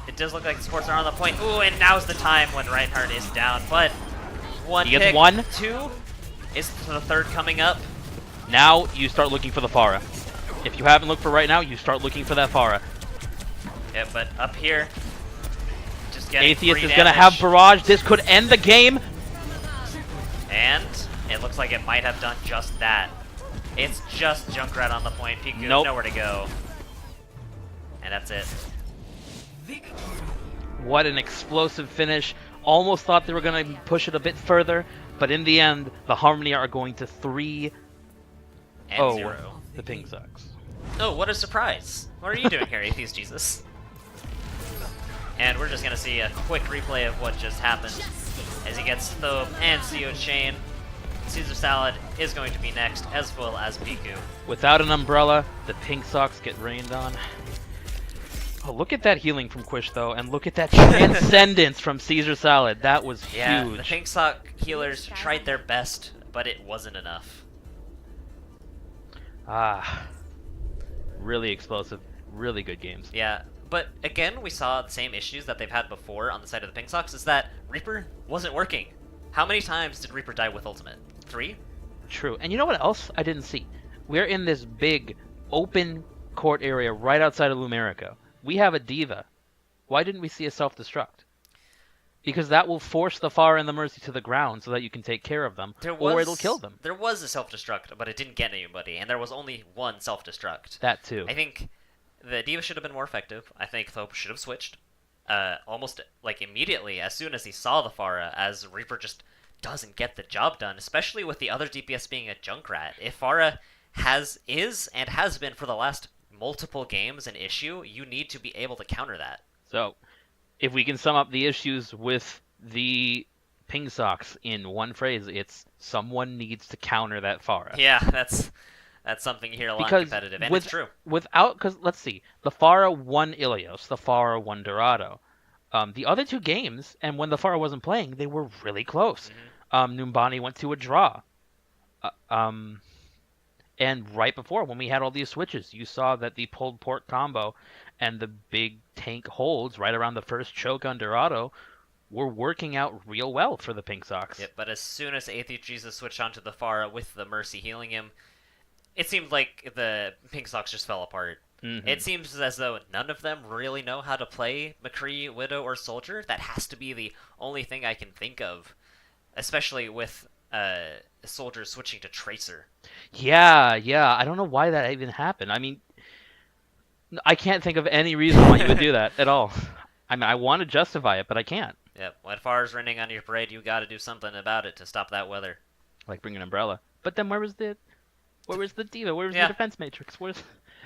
It does look like the sports are on the point. Ooh, and now's the time when Reinhardt is down. But one He gets pick, one. 2. Is the third coming up? Now you start looking for the Pharah. If you haven't looked for right now, you start looking for that Pharah. Yeah, but up here, just getting Atheist free is going to have damage. Barrage. This could end the game. And it looks like it might have done just that. It's just Junkrat on the point. Piku Nope. nowhere to go. And that's it. What an explosive finish. Almost thought they were going to push it a bit further, but in the end, the Harmony are going to 3-0 And 0. the Pingsocks. Oh, what a surprise. What are you doing here, Atheist Jesus? And we're just going to see a quick replay of what just happened as he gets Thobe and CO Chain. Caesar Salad is going to be next, as well as Piku. Without an umbrella, the Pingsocks get rained on. Oh, look at that healing from Quish, though, and look at that transcendence from Caesar Salad. That was Yeah, huge. the Pinksock healers tried their best, but it wasn't enough. Ah, really explosive, really good games. Yeah, but again, we saw the same issues that they've had before on the side of the Pingsocks, is that Reaper wasn't working. How many times did Reaper die with ultimate? 3? True. And you know what else I didn't see? We're in this big, open court area right outside of Lumerica. We have a D.Va. Why didn't we see a self-destruct? Because that will force the Pharah and the Mercy to the ground so that you can take care of them, or it'll kill them. There was a self-destruct, but it didn't get anybody, and there was only one self-destruct. That too. I think the D.Va should have been more effective. I think Thope should have switched. Almost like immediately, as soon as he saw the Pharah, as Reaper just doesn't get the job done, especially with the other DPS being a Junkrat. If Pharah is and has been for the last multiple games an issue, you need to be able to counter that. So, if we can sum up the issues with the Pingsocks in one phrase, it's someone needs to counter that Pharah. Yeah, that's something you hear a lot in competitive, and it's true. Because let's see, the Pharah won Ilios, the Pharah won Dorado. The other two games, and when the Pharah wasn't playing, they were really close. Numbani went to a draw. And right before, when we had all these switches, you saw that the pulled port combo and the big tank holds right around the first choke on Dorado were working out real well for the Pingsocks. Yep, but as soon as Atheist Jesus switched onto the Pharah with the Mercy healing him, it seemed like the Pingsocks just fell apart. It seems as though none of them really know how to play McCree, Widow, or Soldier. That has to be the only thing I can think of, especially with Soldier switching to Tracer. Yeah. I don't know why that even happened. I mean, I can't think of any reason why you would do that at all. I mean, I want to justify it, but I can't. Yep, when Pharah's raining on your parade, you got to do something about it to stop that weather. Like bring an umbrella. But then where was the D.Va? Where was Yeah. the defense matrix?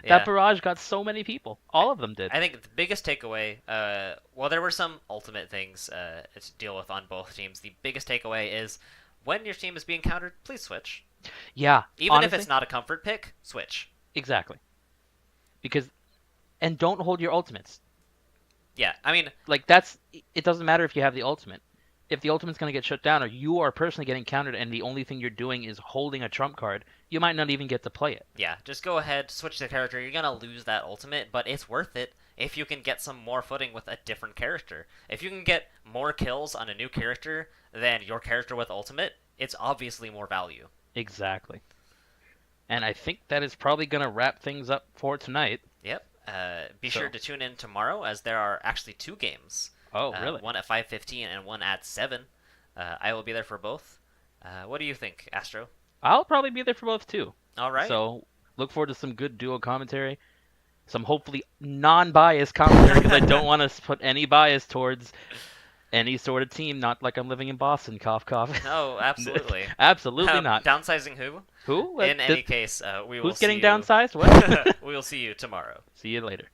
Yeah. That barrage got so many people. All of them did. I think the biggest takeaway, well, there were some ultimate things to deal with on both teams. The biggest takeaway is when your team is being countered, please switch. Yeah, Even honestly, if it's not a comfort pick, switch. exactly. Because, and don't hold your ultimates. Yeah, I mean, Like it doesn't matter if you have the ultimate. If the ultimate's going to get shut down or you are personally getting countered and the only thing you're doing is holding a trump card, you might not even get to play it. yeah, just go ahead, switch the character. You're gonna lose that ultimate, but it's worth it if you can get some more footing with a different character. If you can get more kills on a new character than your character with ultimate, it's obviously more value. Exactly. And I think that is probably going to wrap things up for tonight. Yep. Be So- sure to tune in tomorrow, as there are actually 2 games. Oh, really? One at 5:15 and one at 7. I will be there for both. What do you think, Astro? I'll probably be there for both too. All right. So look forward to some good duo commentary. Some hopefully non-biased commentary because I don't want to put any bias towards any sort of team. Not like I'm living in Boston. Cough, cough. Oh, absolutely. Absolutely not. Downsizing who? Who? In any case, we will Who's getting see you. downsized? What? We will see you tomorrow. See you later.